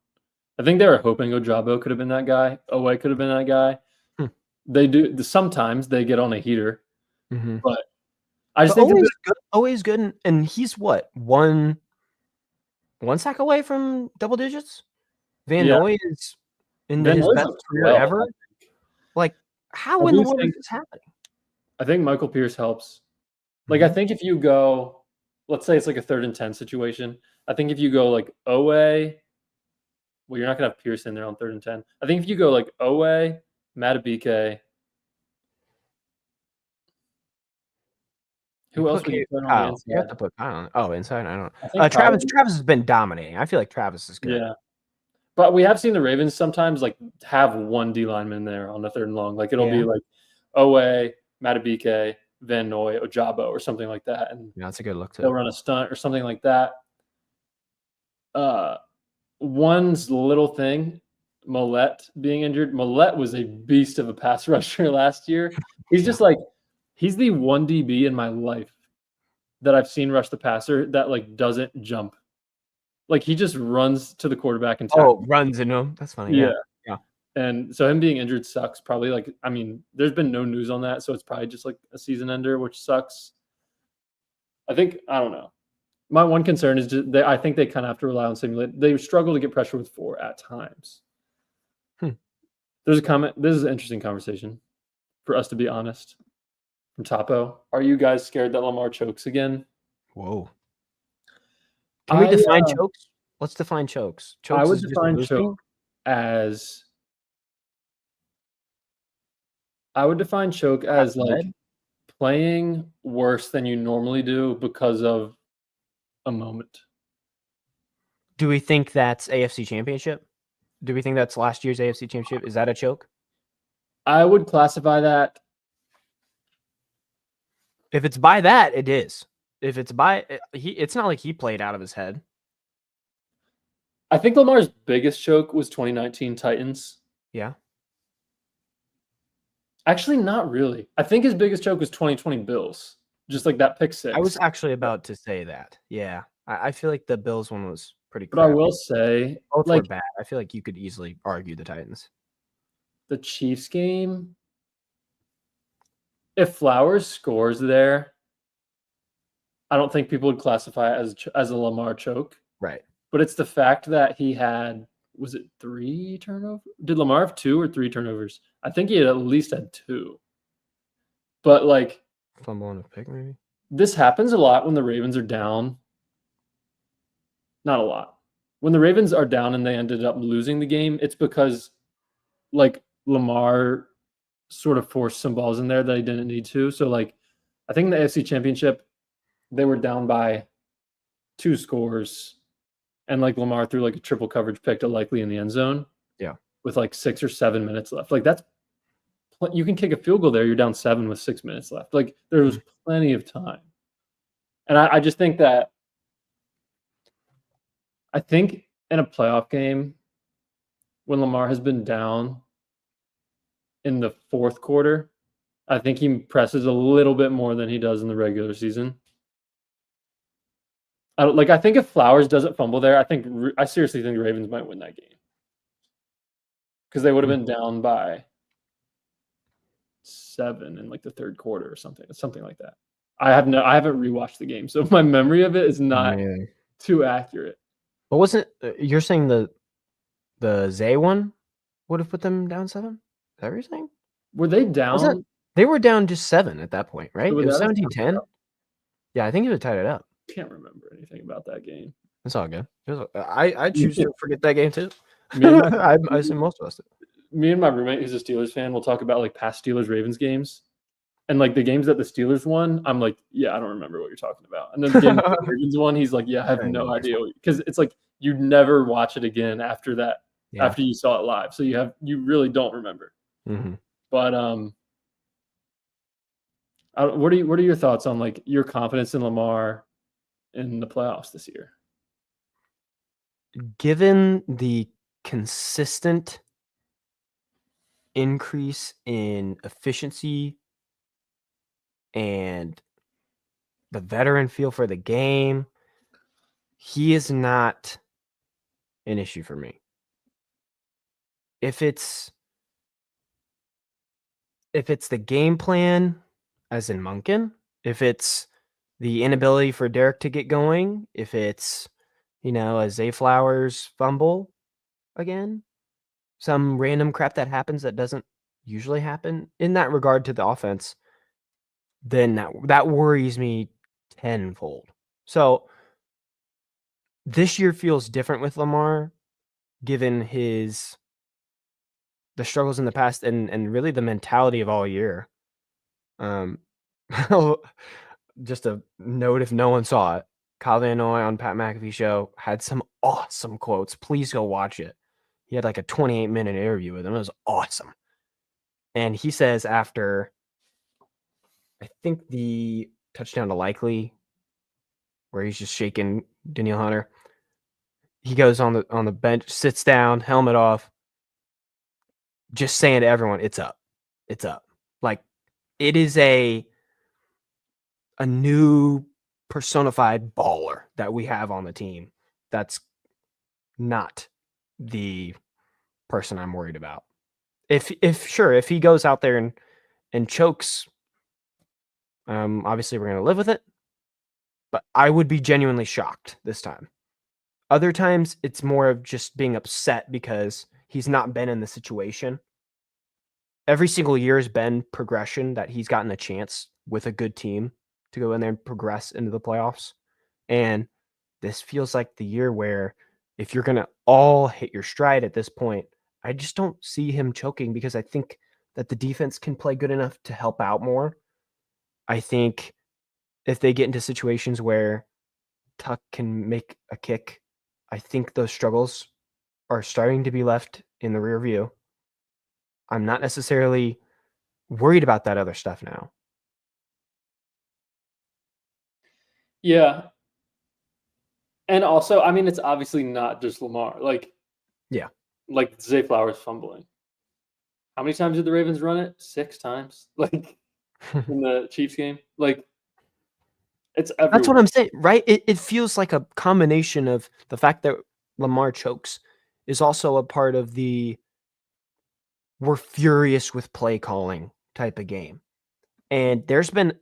I think they were hoping Ojabo could have been that guy. Owe could have been that guy. Hmm. They do sometimes they get on a heater, Mm-hmm. but I just But think that always good, and he's what, one sack away from double digits. Van yeah, Noy is in Van his Noy's best like career 12. ever. Like, how I in the do world is think this happening? I think Michael Pierce helps. Like I Mhm. think if you go, let's say it's like a 3rd and 10 situation. I think if you go like Owe, well, you're not gonna have Pierce in there on 3rd and 10. I think if you go like Owe, Matabike, You who else put would you put on the Kyle. You have inside? to put Kyle on. Oh, inside. I don't I know. think Kyle. Travis has been dominating. I feel like Travis is good. Yeah. But we have seen the Ravens sometimes like have one D lineman there on the 3rd and long. Like it'll be Yeah. like Owe, Matabike, Van Noy, Ojabo, or something like that, and Yeah, that's a good look they'll too. run a stunt or something like that. One's little thing, Millette being injured. Millette was a beast of a pass rusher last year. He's Yeah. just like he's the one DB in my life that I've seen rush the passer that like doesn't jump. Like he just runs to the quarterback and tackles. Oh, runs into him. That's funny. Yeah. Yeah. Yeah. And so him being injured sucks. Probably like I mean, there's been no news on that, so it's probably just like a season ender, which sucks. I think I don't know. My one concern is just I think they kind of have to rely on simulate. They struggle to get pressure with 4 at times. Hmm. There's a comment. This is an interesting conversation for us to be honest. From Topo, are you guys scared that Lamar chokes again? Whoa. Can we define chokes? Let's define chokes. I Chokes would is just define losing? choke as I would define choke as like Led? playing worse than you normally do because of a moment. Do we think that's AFC Championship? Do we think that's last year's AFC Championship? Is that a choke? I would classify that. If it's by that, it is. If it's by it's not like he played out of his head. I think Lamar's biggest choke was 2019 Titans. Yeah. Actually, not really. I think his biggest choke was 2020 Bills. Just like that pick 6. I was actually about to say that. Yeah. I feel like the Bills one was pretty But I crappy. will say, Both like were bad. I feel like you could easily argue the Titans. the Chiefs game, if Flowers scores there, I don't think people would classify it as a Lamar choke. Right. But it's the fact that he had, was it 3 turnovers? Did Lamar have 2 or 3 turnovers? I think he had at least had 2. But like Fumble on a pick, maybe. This happens a lot when the Ravens are down. Not a lot. When the Ravens are down and they ended up losing the game, it's because like Lamar sort of forced some balls in there that he didn't need to. So like I think in the AFC Championship, they were down by 2 scores. And like Lamar threw like a triple coverage pick to likely in the end zone. Yeah. With like 6 or 7 minutes left. Like that's you can kick a field goal there. You're down 7 with 6 minutes left. Like there was plenty of time. And I just think that I think in a playoff game, when Lamar has been down in the 4th quarter, I think he presses a little bit more than he does in the regular season. I think if Flowers doesn't fumble there, I seriously think the Ravens might win that game because they would have been down by 7 in like the 3rd quarter or something like that. I haven't rewatched the game, so my memory of it is not too accurate. But wasn't you're saying the Zay one would have put them down 7? Is that what you're saying? Were they down? They were down just 7 at that point, right? So it was 17-10. Yeah, I think it would have tied it up. Can't remember anything about that game. It's all good. I Me choose to forget that game too. and my I assume most of us do. me and my roommate, who's a Steelers fan, will talk about like past Steelers Ravens games, and like the games that the Steelers won. I'm like, yeah, I don't remember what you're talking about. And then the game that the Ravens won, he's like, yeah, I have I know no what idea, because it's like you never watch it again after that, Yeah. after you saw it live, so you really don't remember. Mhm. But what are your thoughts on like your confidence in Lamar in the playoffs this year? Given the consistent increase in efficiency and the veteran feel for the game, he is not an issue for me. If it's the game plan, as in Monken, if it's the inability for Derek to get going, if it's, a Zay Flowers fumble again, some random crap that happens that doesn't usually happen in that regard to the offense, then that worries me tenfold. So this year feels different with Lamar, given the struggles in the past and really the mentality of all year. Just a note if no one saw it, Kyle Van Noy on Pat McAfee show had some awesome quotes. Please go watch it. He had like a 28-minute interview with him. It was awesome. And he says after, I think the touchdown to Likely, where he's just shaking Danielle Hunter, he goes on the bench, sits down, helmet off, just saying to everyone, "It's up, it's up." Like it is a new personified baller that we have on the team. That's not the person I'm worried about. If he goes out there and chokes, obviously we're gonna live with it. But I would be genuinely shocked this time. Other times it's more of just being upset because he's not been in the situation. Every single year has been progression that he's gotten a chance with a good team to go in there and progress into the playoffs. And this feels like the year where if you're going to all hit your stride at this point, I just don't see him choking because I think that the defense can play good enough to help out more. I think if they get into situations where Tuck can make a kick, I think those struggles are starting to be left in the rear view. I'm not necessarily worried about that other stuff now. Yeah. And also, I mean, it's obviously not just Lamar. Yeah. Like Zay Flowers fumbling. How many times did the Ravens run it? 6 times. Like in the Chiefs game. Like it's That's what everywhere. I'm saying, right? It feels like a combination of the fact that Lamar chokes is also a part of the we're furious with play calling type of game. And there's been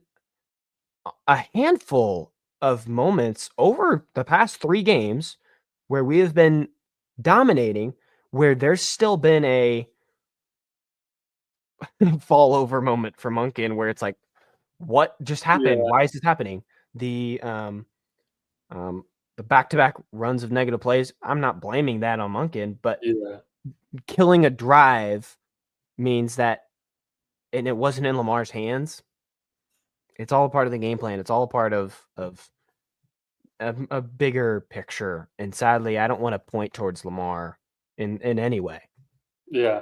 a handful of moments over the past 3 games where we have been dominating, where there's still been a fall over moment for Monken where it's like, what just happened? Yeah. Why is this happening? The the back-to-back runs of negative plays, I'm not blaming that on Monken, but Yeah. killing a drive means that, and it wasn't in Lamar's hands. It's all a part of the game plan. It's all a part of a bigger picture. And sadly, I don't want to point towards Lamar in any way. Yeah.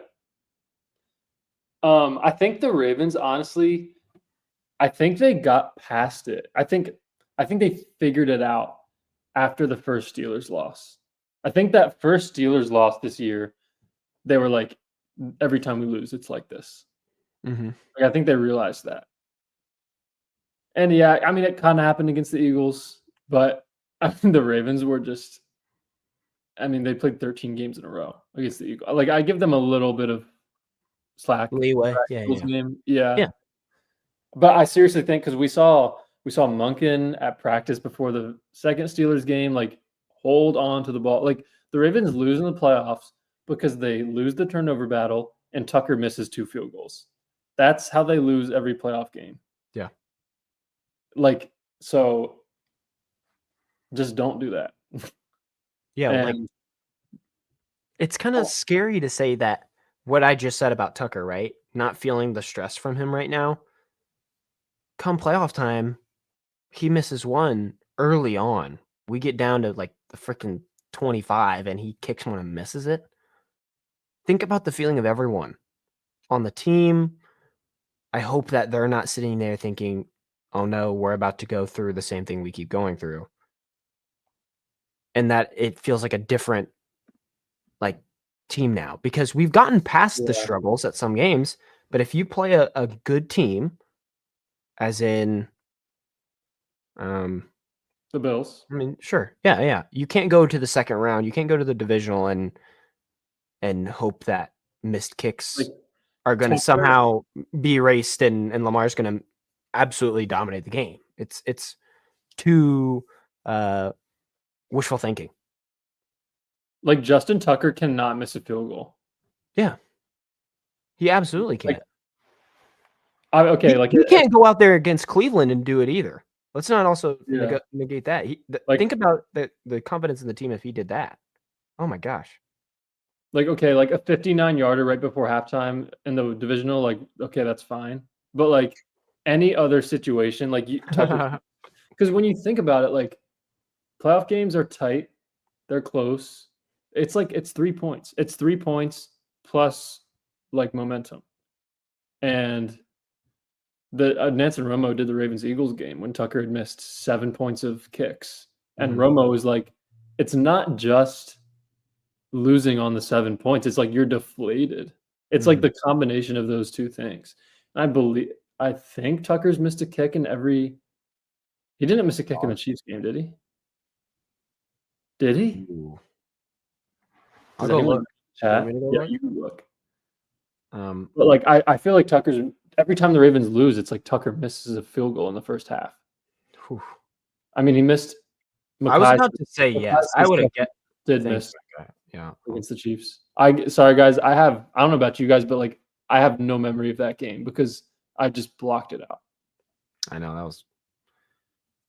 I think the Ravens, honestly, I think they got past it. I think they figured it out after the first Steelers loss. I think that first Steelers loss this year, they were like, every time we lose, it's like this. Mm-hmm. Like, I think they realized that. And yeah, I mean, it kind of happened against the Eagles, but I mean, the Ravens were just, I mean, they played 13 games in a row against the Eagles. Like, I give them a little bit of slack for Leeway. that Yeah, Eagles yeah. game. Yeah. Yeah. But I seriously think, because we saw Monken at practice before the second Steelers game, like hold on to the ball. Like the Ravens lose in the playoffs because they lose the turnover battle and Tucker misses 2 field goals. That's how they lose every playoff game. Yeah. Like, so just don't do that. Yeah, like And it's kind of scary to say that what I just said about Tucker, right? Not feeling the stress from him right now. Come playoff time, he misses one early on. We get down to like the freaking 25 and he kicks one and misses it. Think about the feeling of everyone on the team. I hope that they're not sitting there thinking, oh no, we're about to go through the same thing we keep going through. And that it feels like a different like team now because we've gotten past the yeah, struggles at some games. But if you play a good team, as in, the Bills. I mean, sure, yeah, you can't go to the second round. You can't go to the divisional and hope that missed Like kicks are going to Tucker, somehow be erased and Lamar's going to absolutely dominate the game. It's too wishful thinking. like Justin Tucker cannot miss a field goal. Yeah, he absolutely Like can't. okay, like He can't go out there against Cleveland and do it either. Let's not also yeah, negate that. like Think about the confidence in the team if he did that. Oh my gosh. okay, like a 59-yarder right before halftime in the divisional, like okay, that's fine. But like any other situation, like Tucker, because when you think about it, like playoff games are tight, they're close. It's like it's 3 points. It's 3 points plus like momentum. And the Nance and Romo did the Ravens Eagles game when Tucker had missed 7 points of kicks. And Mhm. Romo was like, it's not just losing on the 7 points. It's like you're deflated. It's like Mhm. the combination of those two things. And I think Tucker's missed a kick in every. He didn't miss a kick in the Chiefs game, did he? Did he? Ooh. I'll Does go anyone in look. the You want chat? me to go Yeah, look? you can look. Um, But like I feel like Tucker's every time the Ravens lose, it's like Tucker misses a field goal in the first half. whew. I mean, he missed I was Makai. about to say yes. I Makai's would have second get did thanks. miss Okay. Yeah. against the Chiefs. Sorry guys, I don't know about you guys, but like I have no memory of that game because I just blocked it out. I know that was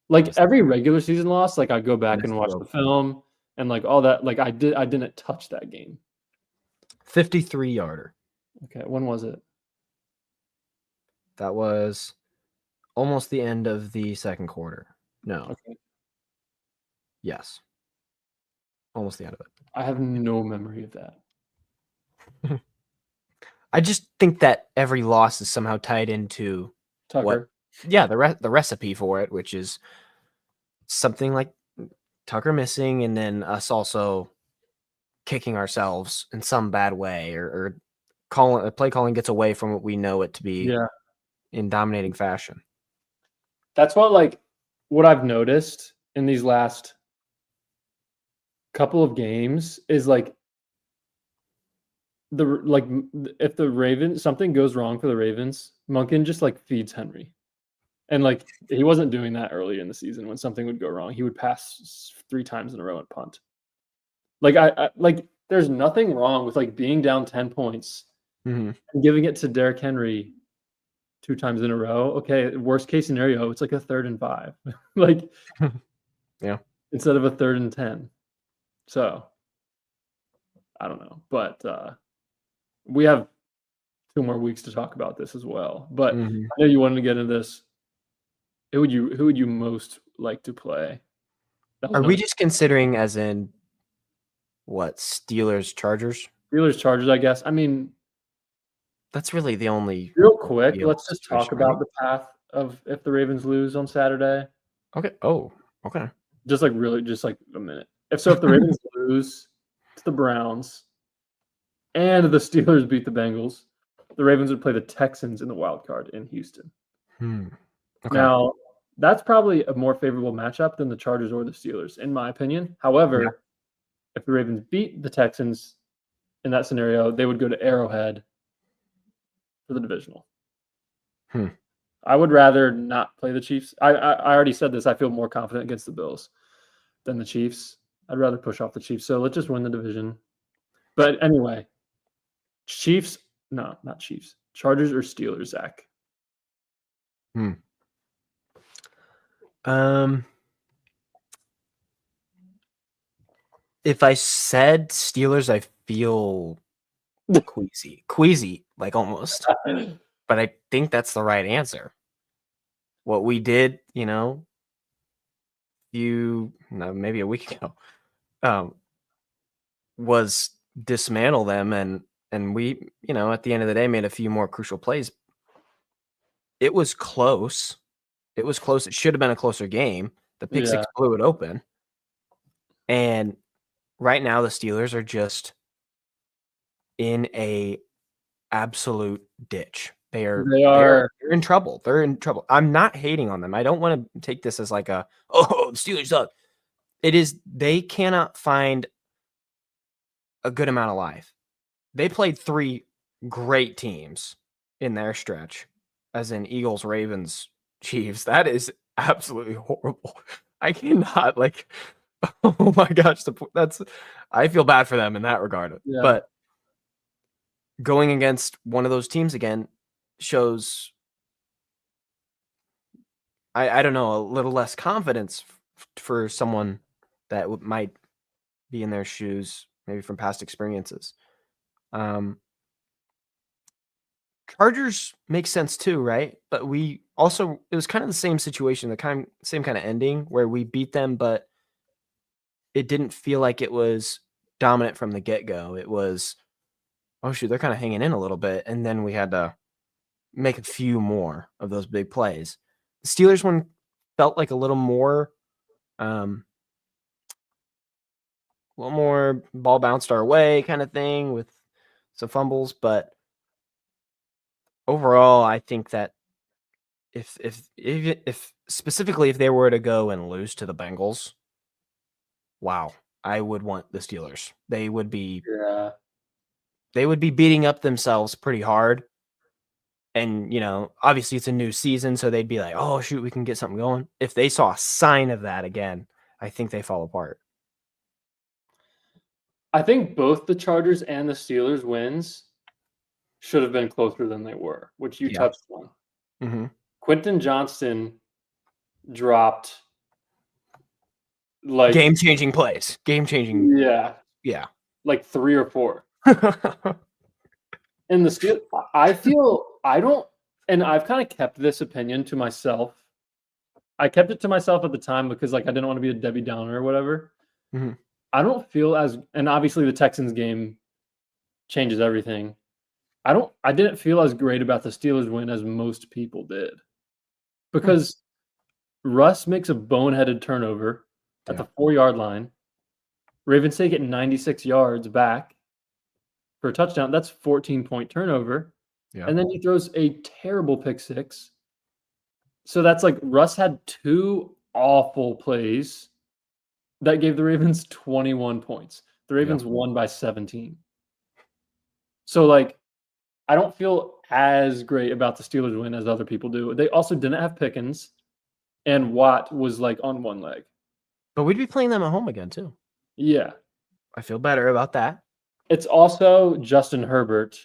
Like every regular season loss, like I go back and messed watch you the open. film and like all that. Like I didn't touch that game. 53-yarder. Okay, when was it? That was almost the end of the second quarter. No. Okay, Yes. Almost the end of I have no memory of that. it. I just think that every loss is somehow tied into what Tucker. the recipe for it, which is something like Tucker missing and then us also kicking ourselves in some bad way or play calling gets away from what we know it to be Yeah. in dominating fashion. That's what I've noticed in these last couple of games is like if the Ravens something goes wrong for the Ravens, Monken just like feeds Henry. And like he wasn't doing that early in the season when something would go wrong. He would pass 3 times in a row and punt. Like I like there's nothing wrong with like being down 10 points Mm-hmm. and giving it to Derrick Henry 2 times in a row. Okay, worst case scenario, it's like a 3rd and 5. Like Yeah. instead of a 3rd and 10. So I don't know. But we have 2 more weeks to talk about this as well. But Mm-hmm. I know you wanted to get into this. Who would you most like to play? That was Are we another just considering as in what Steelers Chargers? Steelers Chargers, I guess. I mean, That's really the only real quick, real let's just talk situation, right? about the path of if the Ravens lose on Saturday. Okay. Oh, okay. Just like really, just like a minute. If the Ravens lose to the Browns and the Steelers beat the Bengals, the Ravens would play the Texans in the wild card in Houston. Okay. Now, that's probably a more favorable matchup than the Chargers or the Steelers, in my opinion. However, if the Ravens beat the Texans in that scenario, they would go to Arrowhead for the divisional. I would rather not play the Chiefs. I already said this. I feel more confident against the Bills than the Chiefs. I'd rather push off the Chiefs. So let's just win the division. But anyway, Chiefs. No, not Chiefs. Chargers or Steelers, Zach? Um, If I said Steelers, I feel queasy, like almost. But I think that's the right answer. What we did, maybe a week ago, was dismantle them, and we, at the end of the day, made a few more crucial plays. It was close. It was close. It should have been a closer game. The pick Yeah, six blew it open. And right now, the Steelers are just in a absolute ditch. They're in trouble. They're in trouble. I'm not hating on them. I don't want to take this as like the Steelers suck. It is, they cannot find a good amount of life. They played 3 great teams in their stretch, as in Eagles, Ravens, Chiefs. That is absolutely horrible. I cannot oh my gosh, I feel bad for them in that regard. yeah. But going against one of those teams again shows, I don't know, a little less confidence for someone that might be in their shoes, maybe from past experiences. Chargers make sense too, right? But it was kind of the same situation, same kind of ending where we beat them, but it didn't feel like it was dominant from the get-go. It was, oh shoot, they're kind of hanging in a little bit, and then we had to make a few more of those big plays. The Steelers one felt like a little more ball bounced our way kind of thing with some fumbles, but overall, I think that if specifically if they were to go and lose to the Bengals, wow, I would want the Steelers. They would be beating up themselves pretty hard. And, obviously it's a new season, so they'd be like, oh, shoot, we can get something going. If they saw a sign of that again, I think they fall apart. I think both the Chargers and the Steelers wins should have been closer than they were, which you touched on. Mm-hmm. Quentin Johnston dropped game-changing plays. Game-changing. Yeah. Like 3 or 4. And the Steelers, and I've kind of kept this opinion to myself. I kept it to myself at the time because I didn't want to be a Debbie Downer or whatever. Mm-hmm. I don't feel and obviously the Texans game changes everything. I didn't feel as great about the Steelers win as most people did. Because Russ makes a boneheaded turnover at the 4-yard line. Ravens take it 96 yards back for a touchdown. That's 14-point turnover. Yeah. And then he throws a terrible pick six. So that's Russ had 2 awful plays that gave the Ravens 21 points. The Ravens won by 17. So I don't feel as great about the Steelers win as other people do. They also didn't have Pickens, and Watt was on one leg. But we'd be playing them at home again too. Yeah. I feel better about that. It's also Justin Herbert.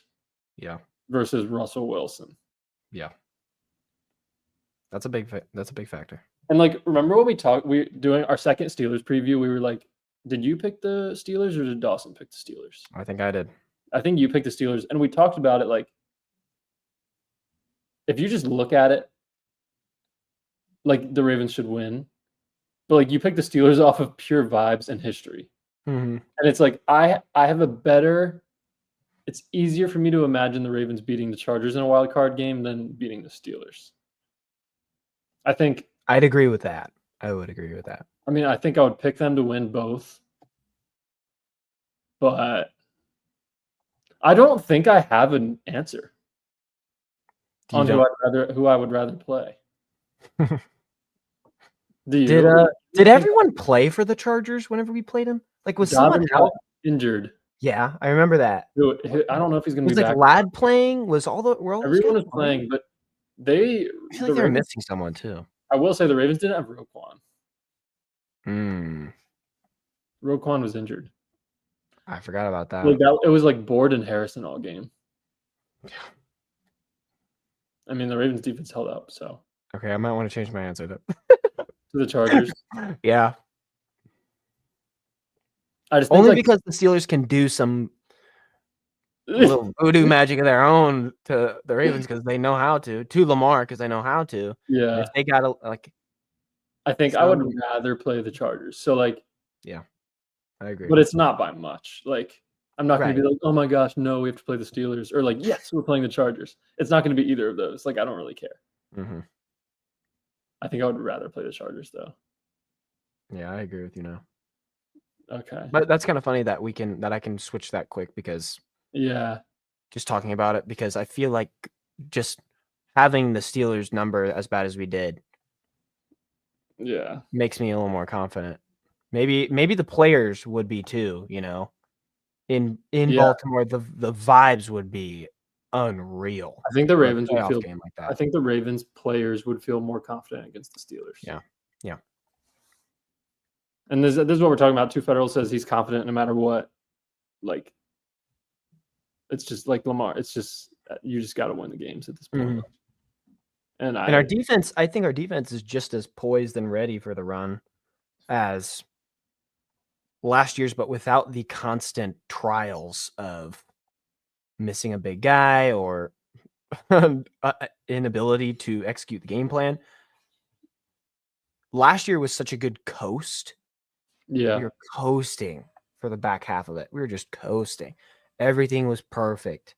Yeah. Versus Russell Wilson. Yeah. That's a big factor. And remember when we doing our second Steelers preview, we were like, did you pick the Steelers or did Dawson pick the Steelers? I think I did. I think you picked the Steelers, and we talked about it if you just look at it, the Ravens should win. But you pick the Steelers off of pure vibes and history. Mm-hmm. And it's I have a better, it's easier for me to imagine the Ravens beating the Chargers in a wild card game than beating the Steelers. I think I'd agree with that. I would agree with that. I mean, I think I would pick them to win both. But I don't think I have an answer on who I would rather play. Do you? Did everyone play for the Chargers whenever we played them? Was someone out injured? Yeah, I remember that. I don't know if he's going to be back. Was Ladd playing? Was everyone was playing, but I feel like they were missing someone too. I will say the Ravens didn't have Roquan. Roquan was injured. I forgot about that. It was Board and Harrison all game. I mean, the Ravens defense held up, so. Okay, I might want to change my answer to the Chargers. Yeah. I just think Only like because the Steelers can do some little voodoo magic of their own to the Ravens because they know how to Lamar because they know how to. And yeah, if they got to like, I think I would some, rather play the Chargers. So like, yeah, I agree. but it's not by much. Like, I'm not going to Right. be like, oh my gosh, no, we have to play the Steelers, or like, yes, we're playing the Chargers. It's not going to be either of those. Like, I don't really care. Mm-hmm. I think I would rather play the Chargers though. Yeah, I agree with you now. Okay. But that's kind of funny that I can switch that quick because Yeah. just talking about it because I feel like just having the Steelers number as bad as we did Yeah. makes me a little more confident. Maybe the players would be too, In Yeah. Baltimore, the vibes would be unreal. I think the For a Ravens would playoff feel. game like I that. think the Ravens players would feel more confident against the Steelers. Yeah. Yeah. And this is what we're talking about. Two Federal says he's confident no matter what. Like, it's just like Lamar. It's just you just got to win the games at this point. Mhm. And our defense, I think our defense is just as poised and ready for the run as last year's, but without the constant trials of missing a big guy or inability to execute the game plan. Last year was such a good coast. yeah. We were coasting for the back half of it. We were just coasting. Everything was perfect.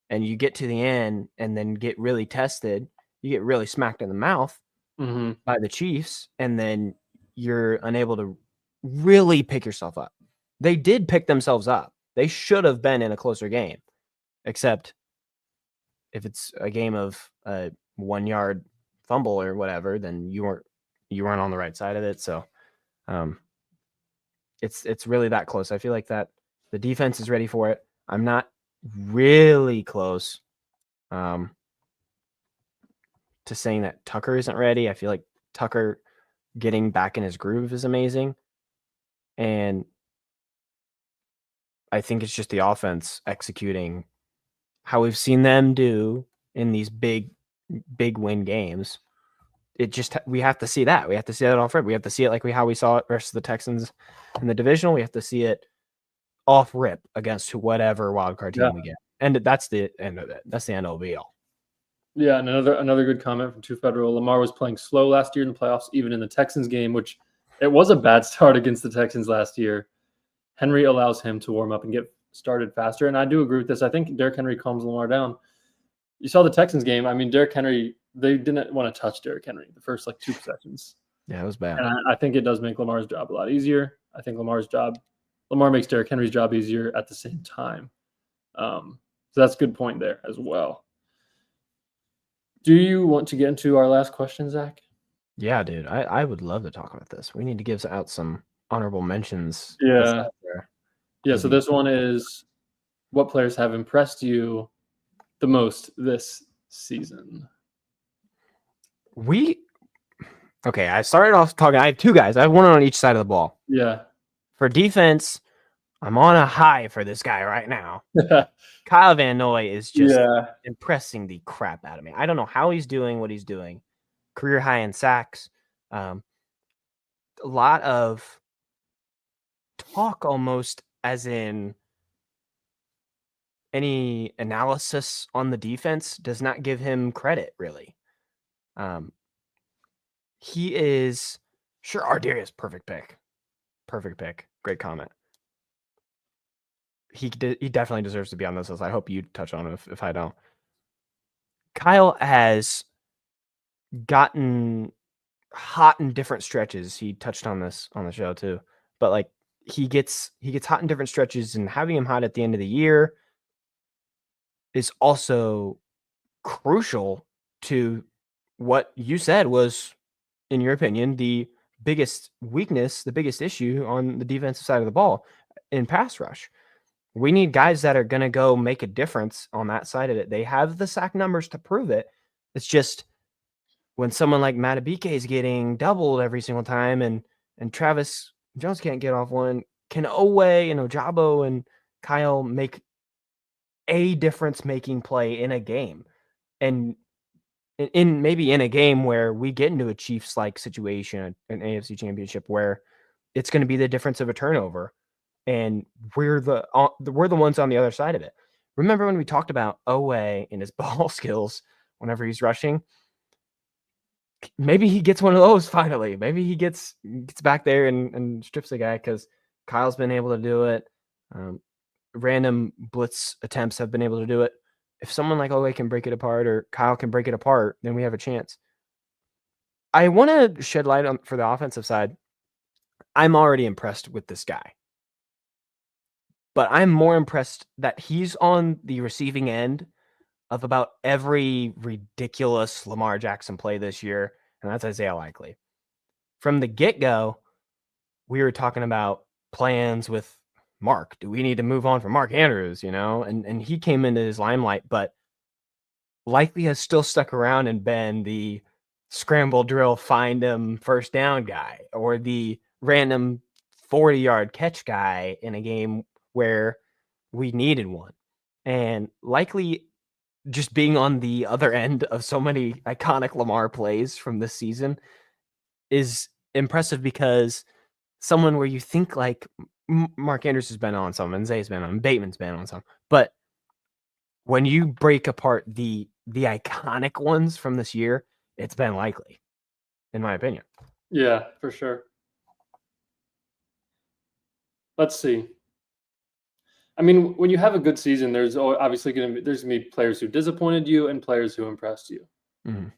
And you get to the end and then get really tested. You get really smacked in the mouth Mm-hmm. by the Chiefs, and then you're unable to really pick yourself up. They did pick themselves up. They should have been in a closer game, except if it's a game of a 1 yard fumble or whatever, then you weren't on the right side of it. So it's really that close. I feel like that the defense is ready for it. I'm not really close to saying that Tucker isn't ready. I feel like Tucker getting back in his groove is amazing. And I think it's just the offense executing how we've seen them do in these big win games. It just we have to see that. We have to see that off rip. We have to see it like how we saw it versus the Texans in the divisional. We have to see it off rip against whatever wildcard team we get. And that's the end of it. That's the end of it all. Yeah, and another good comment from Two Federal. Lamar was playing slow last year in the playoffs, even in the Texans game, which it was a bad start against the Texans last year. Henry allows him to warm up and get started faster, and I do agree with this. I think Derrick Henry calms Lamar down. You saw the Texans game. I mean, Derrick Henry, they didn't want to touch Derrick Henry the first like 2 possessions. Yeah, it was bad. And I think it does make Lamar's job a lot easier. I think Lamar makes Derrick Henry's job easier at the same time. So that's a good point there as well. Do you want to get into our last question, Zach? Yeah, dude. I would love to talk about this. We need to give out some honorable mentions. Yeah. Yeah, so this one is, what players have impressed you the most this season? Okay, I started off talking. I have two guys. I have one on each side of the ball. Yeah. For defense, I'm on a high for this guy right now. Kyle Van Noy is just impressing the crap out of me. I don't know how he's doing what he's doing. Career high in sacks. A lot of talk almost as in any analysis on the defense does not give him credit, really. He is sure Ardarius, perfect pick. Perfect pick. Great comment. He definitely deserves to be on this list. I hope you touch on it if I don't. Kyle has gotten hot in different stretches. He touched on this on the show too. But like he gets hot in different stretches, and having him hot at the end of the year is also crucial to what you said was, in your opinion, the biggest weakness, the biggest issue on the defensive side of the ball in pass rush. We need guys that are going to go make a difference on that side of it. They have the sack numbers to prove it. It's just when someone like Matabike is getting doubled every single time and Travis Jones can't get off one, can Owe and Ojabo and Kyle make a difference-making play in a game? And maybe in a game where we get into a Chiefs-like situation, an AFC championship, where it's going to be the difference of a turnover. and we're the ones on the other side of it. Remember when we talked about Oweh and his ball skills whenever he's rushing? Maybe he gets one of those finally. Maybe he gets back there and strips the guy, because Kyle's been able to do it. Random blitz attempts have been able to do it. If someone like Oweh can break it apart, or Kyle can break it apart, then we have a chance. I want to shed light on for the offensive side. I'm already impressed with this guy, but I'm more impressed that he's on the receiving end of about every ridiculous Lamar Jackson play this year, and that's Isaiah Likely. From the get-go, we were talking about plans with Mark. Do we need to move on from Mark Andrews, And he came into his limelight, but Likely has still stuck around and been the scramble drill, find him first down guy, or the random 40-yard catch guy in a game where we needed one. And Likely just being on the other end of so many iconic Lamar plays from this season is impressive, because someone where you think like Mark Andrews has been on some, and Zay's been on, Bateman's been on some, but when you break apart the iconic ones from this year, it's been Likely, in my opinion. Yeah, for sure. Let's see. I mean, when you have a good season, there's obviously going to be players who disappointed you and players who impressed you. Mm-hmm.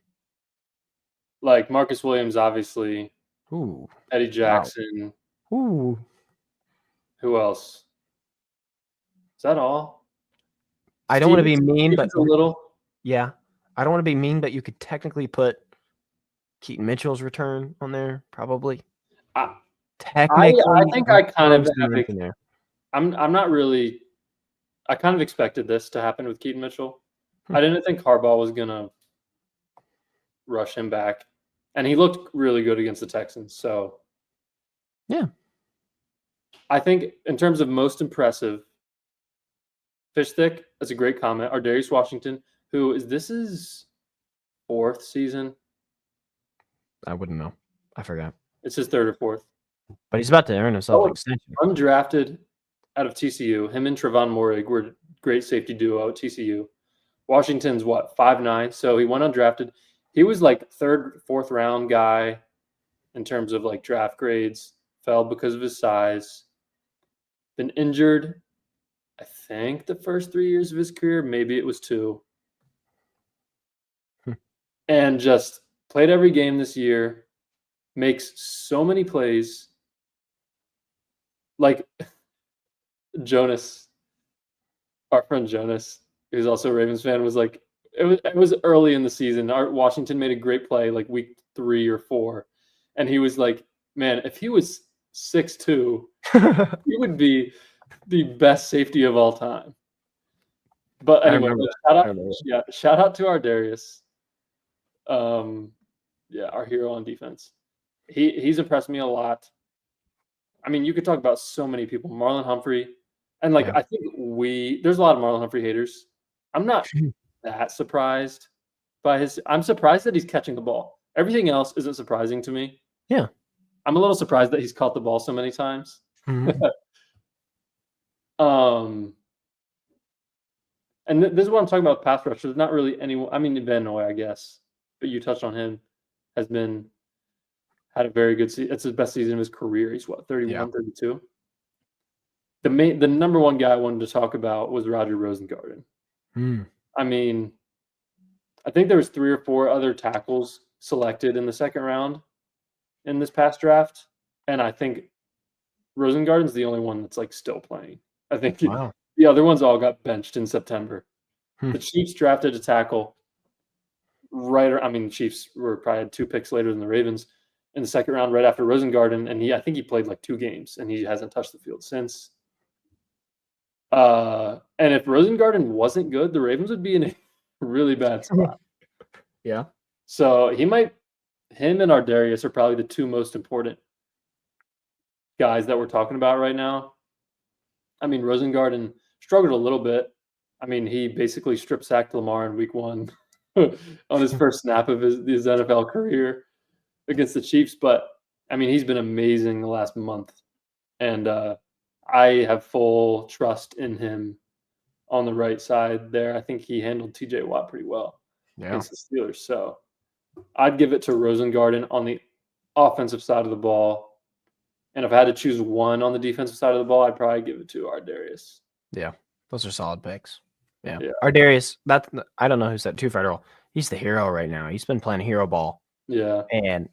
Like Marcus Williams, obviously. Ooh. Eddie Jackson. Wow. Ooh. Who else? Is that all? I don't want to be mean, but a little. Yeah, I don't want to be mean, but you could technically put Keaton Mitchell's return on there, probably. Technically, I think I kind of have there. I'm not really. I kind of expected this to happen with Keaton Mitchell. I didn't think Harbaugh was gonna rush him back, and he looked really good against the Texans. So, yeah, I think in terms of most impressive, Fish Stick, that's a great comment. Ardarius Washington, who is his fourth season? I wouldn't know. I forgot. It's his third or fourth. But he's about to earn himself an extension. Undrafted out of TCU. Him and Trevon Moehrig were a great safety duo at TCU. Washington's 5'9", so he went undrafted. He was like third, fourth round guy in terms of like draft grades. Fell because of his size. Been injured, I think, the first 3 years of his career. Maybe it was 2. And just played every game this year. Makes so many plays. Like Jonas, our friend Jonas, who's also a Ravens fan, was like, it was early in the season. Washington made a great play like week 3 or 4. And he was like, man, if he was 6'2", he would be the best safety of all time. But anyway, shout out to Ardarius. Our hero on defense. He's impressed me a lot. I mean, you could talk about so many people. Marlon Humphrey. And I think there's a lot of Marlon Humphrey haters. I'm not that surprised by I'm surprised that he's catching the ball. Everything else isn't surprising to me. Yeah. I'm a little surprised that he's caught the ball so many times. Mm-hmm. And this is what I'm talking about, pass rush. There's not really anyone. I mean, Van Noy, I guess, but you touched on him. Had a very good season. It's his best season of his career. He's 31, 32. The number one guy I wanted to talk about was Roger Rosengarten. I mean, I think there was 3 or 4 other tackles selected in the second round in this past draft, and I think Rosengarten's the only one that's like still playing. I think the other ones all got benched in September. The Chiefs drafted a tackle the Chiefs probably had 2 picks later than the Ravens in the second round, right after Rosengarten, and I think he played like 2 games, and he hasn't touched the field since. And if Rosengarten wasn't good, the Ravens would be in a really bad spot. Yeah. So him and Ardarius are probably the 2 most important guys that we're talking about right now. I mean, Rosengarten struggled a little bit. I mean, he basically strip sacked Lamar in week 1 on his first snap of his NFL career against the Chiefs. But I mean, he's been amazing the last month. And I have full trust in him on the right side there. I think he handled TJ Watt pretty well Yeah. against the Steelers. So I'd give it to Rosengarten on the offensive side of the ball. And if I had to choose one on the defensive side of the ball, I'd probably give it to Ardarius. Yeah. Those are solid picks. Yeah. Yeah. Ardarius, I don't know who said 2 Federal. He's the hero right now. He's been playing hero ball. Yeah. And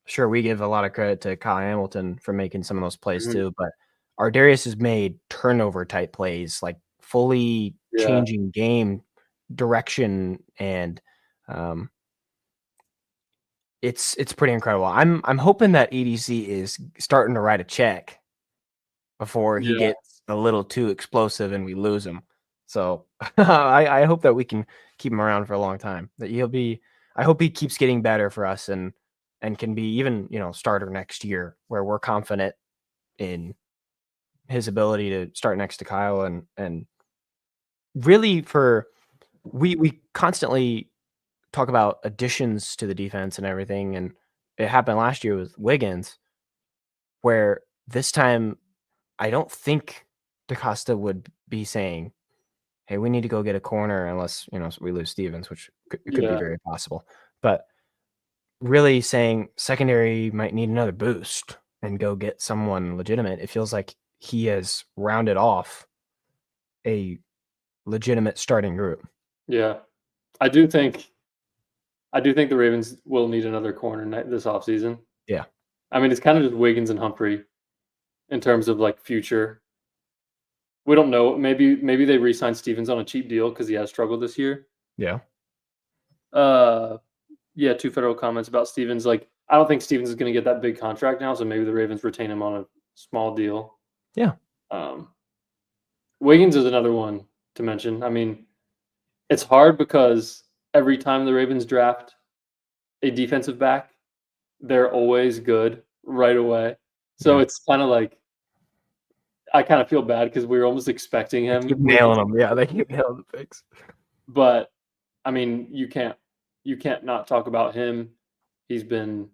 sure, we give a lot of credit to Kyle Hamilton for making some of those plays too, but Ardarius has made turnover type plays, like fully changing game direction, and it's pretty incredible. I'm hoping that EDC is starting to write a check before he gets a little too explosive and we lose him. So I hope that we can keep him around for a long time. That I hope he keeps getting better for us and can be even, starter next year, where we're confident in his ability to start next to Kyle, and really we constantly talk about additions to the defense and everything, and it happened last year with Wiggins, where this time I don't think DaCosta would be saying, hey, we need to go get a corner unless, we lose Stevens, which could be very possible. But really saying secondary might need another boost and go get someone legitimate. It feels like he has rounded off a legitimate starting group. Yeah. I do think the Ravens will need another corner this offseason. Yeah. I mean, it's kind of just Wiggins and Humphrey in terms of like future. We don't know. Maybe they re-sign Stevens on a cheap deal because he has struggled this year. Yeah. Yeah, 2 Federal comments about Stevens. Like, I don't think Stevens is going to get that big contract now, so maybe the Ravens retain him on a small deal. Yeah. Wiggins is another one to mention. I mean, it's hard because every time the Ravens draft a defensive back, they're always good right away. So it's kind of like, I kind of feel bad because we were almost expecting him. Keep nailing them. Yeah, they keep nailing the picks. But I mean, you can't not talk about him. He's been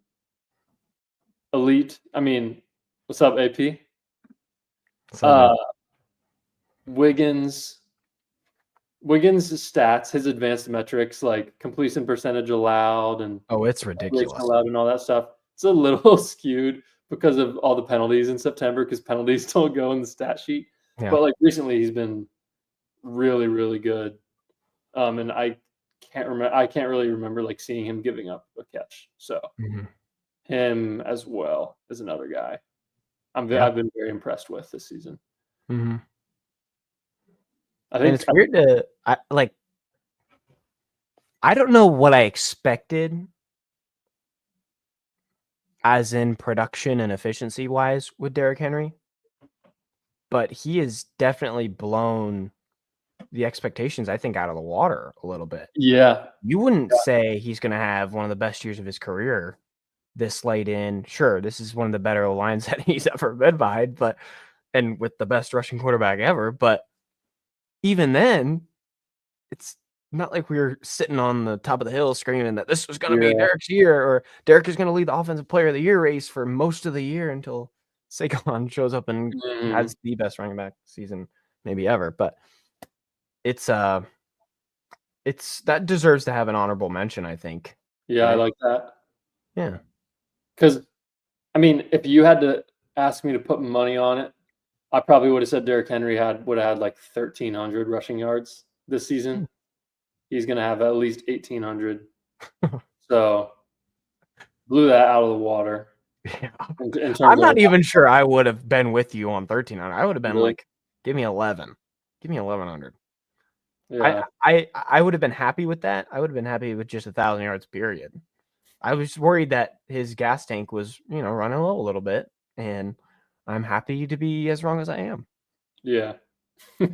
elite. I mean, what's up, AP? Wiggins' stats, his advanced metrics, like completion percentage allowed and it's ridiculous allowed and all that stuff. It's a little skewed because of all the penalties in September, because penalties don't go in the stat sheet. Yeah. But like recently, he's been really, really good. And I can't really remember like seeing him giving up a catch. So him as well is another guy I've been very impressed with this season. I think it's weird to I don't know what I expected as in production and efficiency wise with Derrick Henry, but he has definitely blown the expectations, I think, out of the water a little bit. Yeah. You wouldn't say he's going to have one of the best years of his career this late in. Sure, this is one of the better lines that he's ever been behind, and with the best rushing quarterback ever, but even then, it's not like we were sitting on the top of the hill screaming that this was going to be Derrick's year, or Derrick is going to lead the offensive player of the year race for most of the year until Saquon shows up and has the best running back season maybe ever. But it's that deserves to have an honorable mention, I think. Yeah, right? I like that. Yeah. Because, I mean, if you had to ask me to put money on it, I probably would have said Derrick Henry would have had like 1,300 rushing yards this season. He's going to have at least 1,800. So blew that out of the water. Yeah. I'm not even sure I would have been with you on 1,300. I would have been like, give me 11. Give me 1,100. Yeah. I would have been happy with that. I would have been happy with just 1,000 yards, period. I was worried that his gas tank was, running low a little bit, and I'm happy to be as wrong as I am. Yeah. I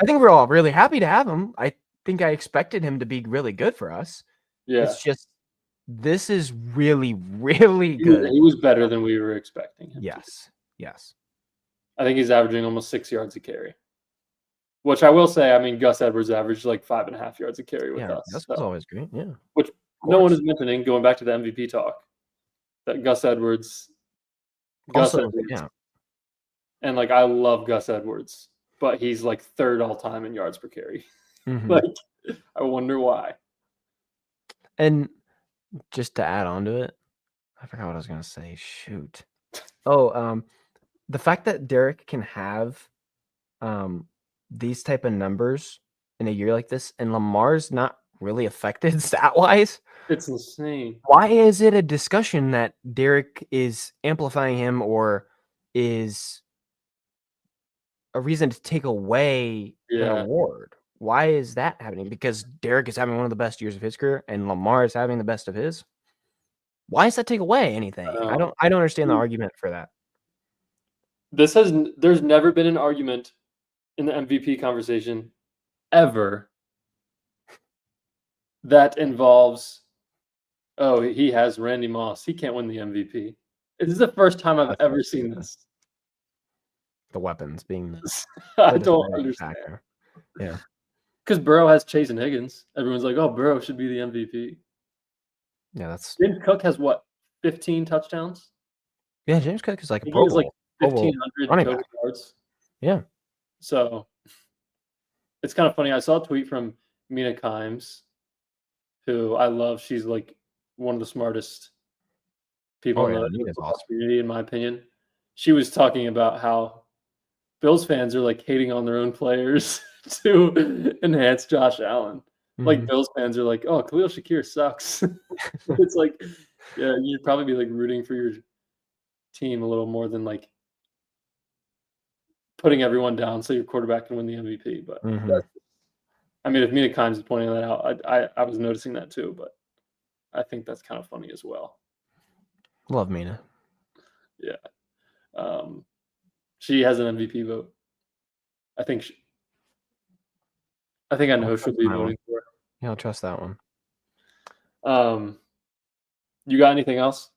think we're all really happy to have him. I think I expected him to be really good for us. Yeah. It's just, this is really, really good. He was better than we were expecting him. Yes. Yes. I think he's averaging almost 6 yards a carry. Which I will say, I mean, Gus Edwards averaged like 5.5 yards a carry with us. That's always great. Yeah. Which no one is mentioning, going back to the MVP talk, that Gus Edwards. Also, yeah. And like I love Gus Edwards, but he's like third all time in yards per carry. Mhm. Like I wonder why. And just to add on to it, I forgot what I was gonna say. Shoot. Oh, the fact that Derek can have these type of numbers in a year like this, and Lamar's not really affected stat wise. It's insane. Why is it a discussion that Derek is amplifying him or is a reason to take away an Yeah. award? Why is that happening? Because Derek is having one of the best years of his career and Lamar is having the best of his. Why does that take away anything? I don't understand the argument for that. There's never been an argument in the MVP conversation ever that involves, oh, he has Randy Moss. He can't win the MVP. This is the first time I've That's ever what seen it this. The weapons being I the don't deciding understand. factor. Yeah. Because Burrow has Chase and Higgins. Everyone's like, oh, Burrow should be the MVP. Yeah, that's James Cook has what, 15 touchdowns? yeah, James Cook is like a He Pro has like Bowl. Pro Bowl 1,500 running total back. yards. Yeah. So it's kind of funny. I saw a tweet from Mina Kimes, who I love. She's like one of the smartest people in the Mina's football awesome. community, in my opinion. She was talking about how Bills fans are like hating on their own players to enhance Josh Allen. Like Mhm. Bills fans are like, oh, Khalil Shakir sucks. It's like, yeah, you'd probably be like rooting for your team a little more than like putting everyone down so your quarterback can win the MVP. But Mhm. I mean, if Mina Kimes is pointing that out, I was noticing that too. But I think that's kind of funny as well. Love Mina. Yeah, she has an MVP vote. I think I know who she'll be voting for. Yeah, I'll trust that one. You got anything else?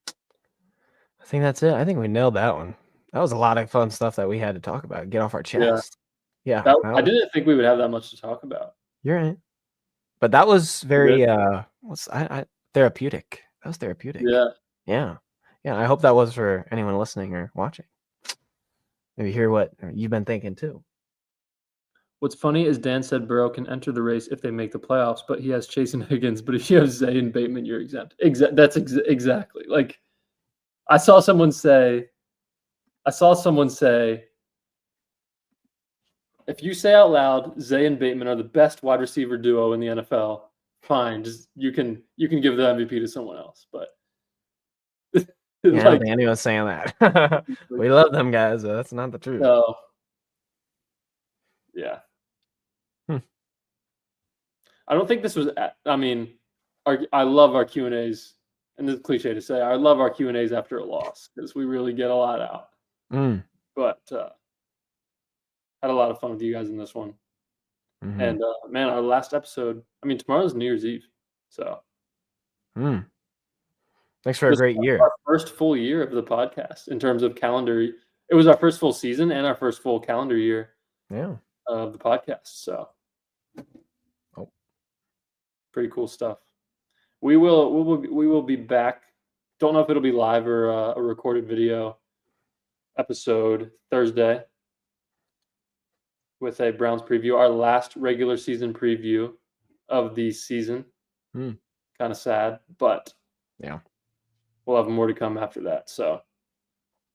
I think that's it. I think we nailed that one. That was a lot of fun stuff that we had to talk about, get off our chest. Yeah. I didn't think we would have that much to talk about. You're right. But that was very therapeutic. That was therapeutic. Yeah. Yeah. Yeah. I hope that was for anyone listening or watching. Maybe hear what you've been thinking too. What's funny is Dan said Burrow can enter the race if they make the playoffs, but he has Chase and Higgins. But if you have Zay and Bateman, you're exempt. That's exactly. Like I saw someone say, if you say out loud Zay and Bateman are the best wide receiver duo in the NFL, fine. Just you can give the MVP to someone else. But yeah, like, Danny was saying that. We love them guys, but that's not the truth. No. Yeah. I don't think this was. I mean, I love our Q&As, and this is cliche to say. I love our Q&As after a loss because we really get a lot out. But had a lot of fun with you guys in this one. Mm-hmm. And man, our last episode. I mean, tomorrow's New Year's Eve, so. Thanks for a great year. Our first full year of the podcast in terms of calendar. It was our first full season and our first full calendar year. Yeah. Of the podcast. So. Pretty cool stuff. We will be back. Don't know if it'll be live or a recorded video episode Thursday with a Browns preview, our last regular season preview of the season. Kind of sad, but yeah, we'll have more to come after that. So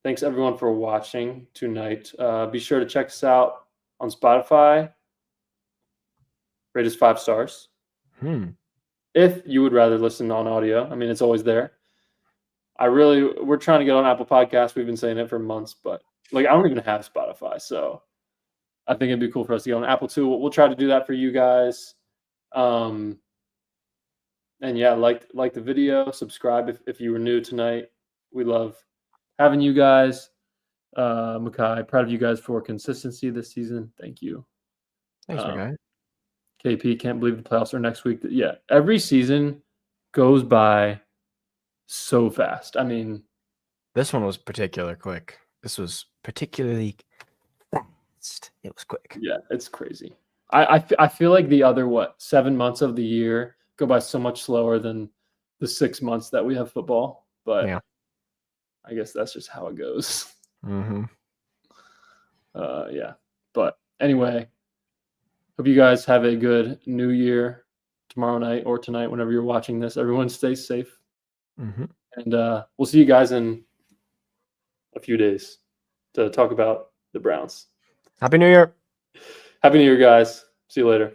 thanks everyone for watching tonight. Be sure to check us out on Spotify. Rate us 5 stars. If you would rather listen on audio, I mean, it's always there. We're trying to get on Apple Podcasts. We've been saying it for months, but like I don't even have Spotify, so I think it'd be cool for us to get on Apple too. We'll try to do that for you guys. And yeah, like the video, subscribe if you were new tonight. We love having you guys. Makai, proud of you guys for consistency this season. Thank you. Thanks, Makai. KP, can't believe the playoffs are next week. Yeah, every season goes by so fast. I mean, this one was particularly quick. This was particularly fast. It was quick. Yeah, it's crazy. I feel like the other 7 months of the year go by so much slower than the 6 months that we have football. But yeah, I guess that's just how it goes. Mm-hmm. Yeah. But anyway, hope you guys have a good New Year tomorrow night or tonight, whenever you're watching this. Everyone stay safe. Mm-hmm. And we'll see you guys in a few days to talk about the Browns. Happy New Year. Happy New Year, guys. See you later.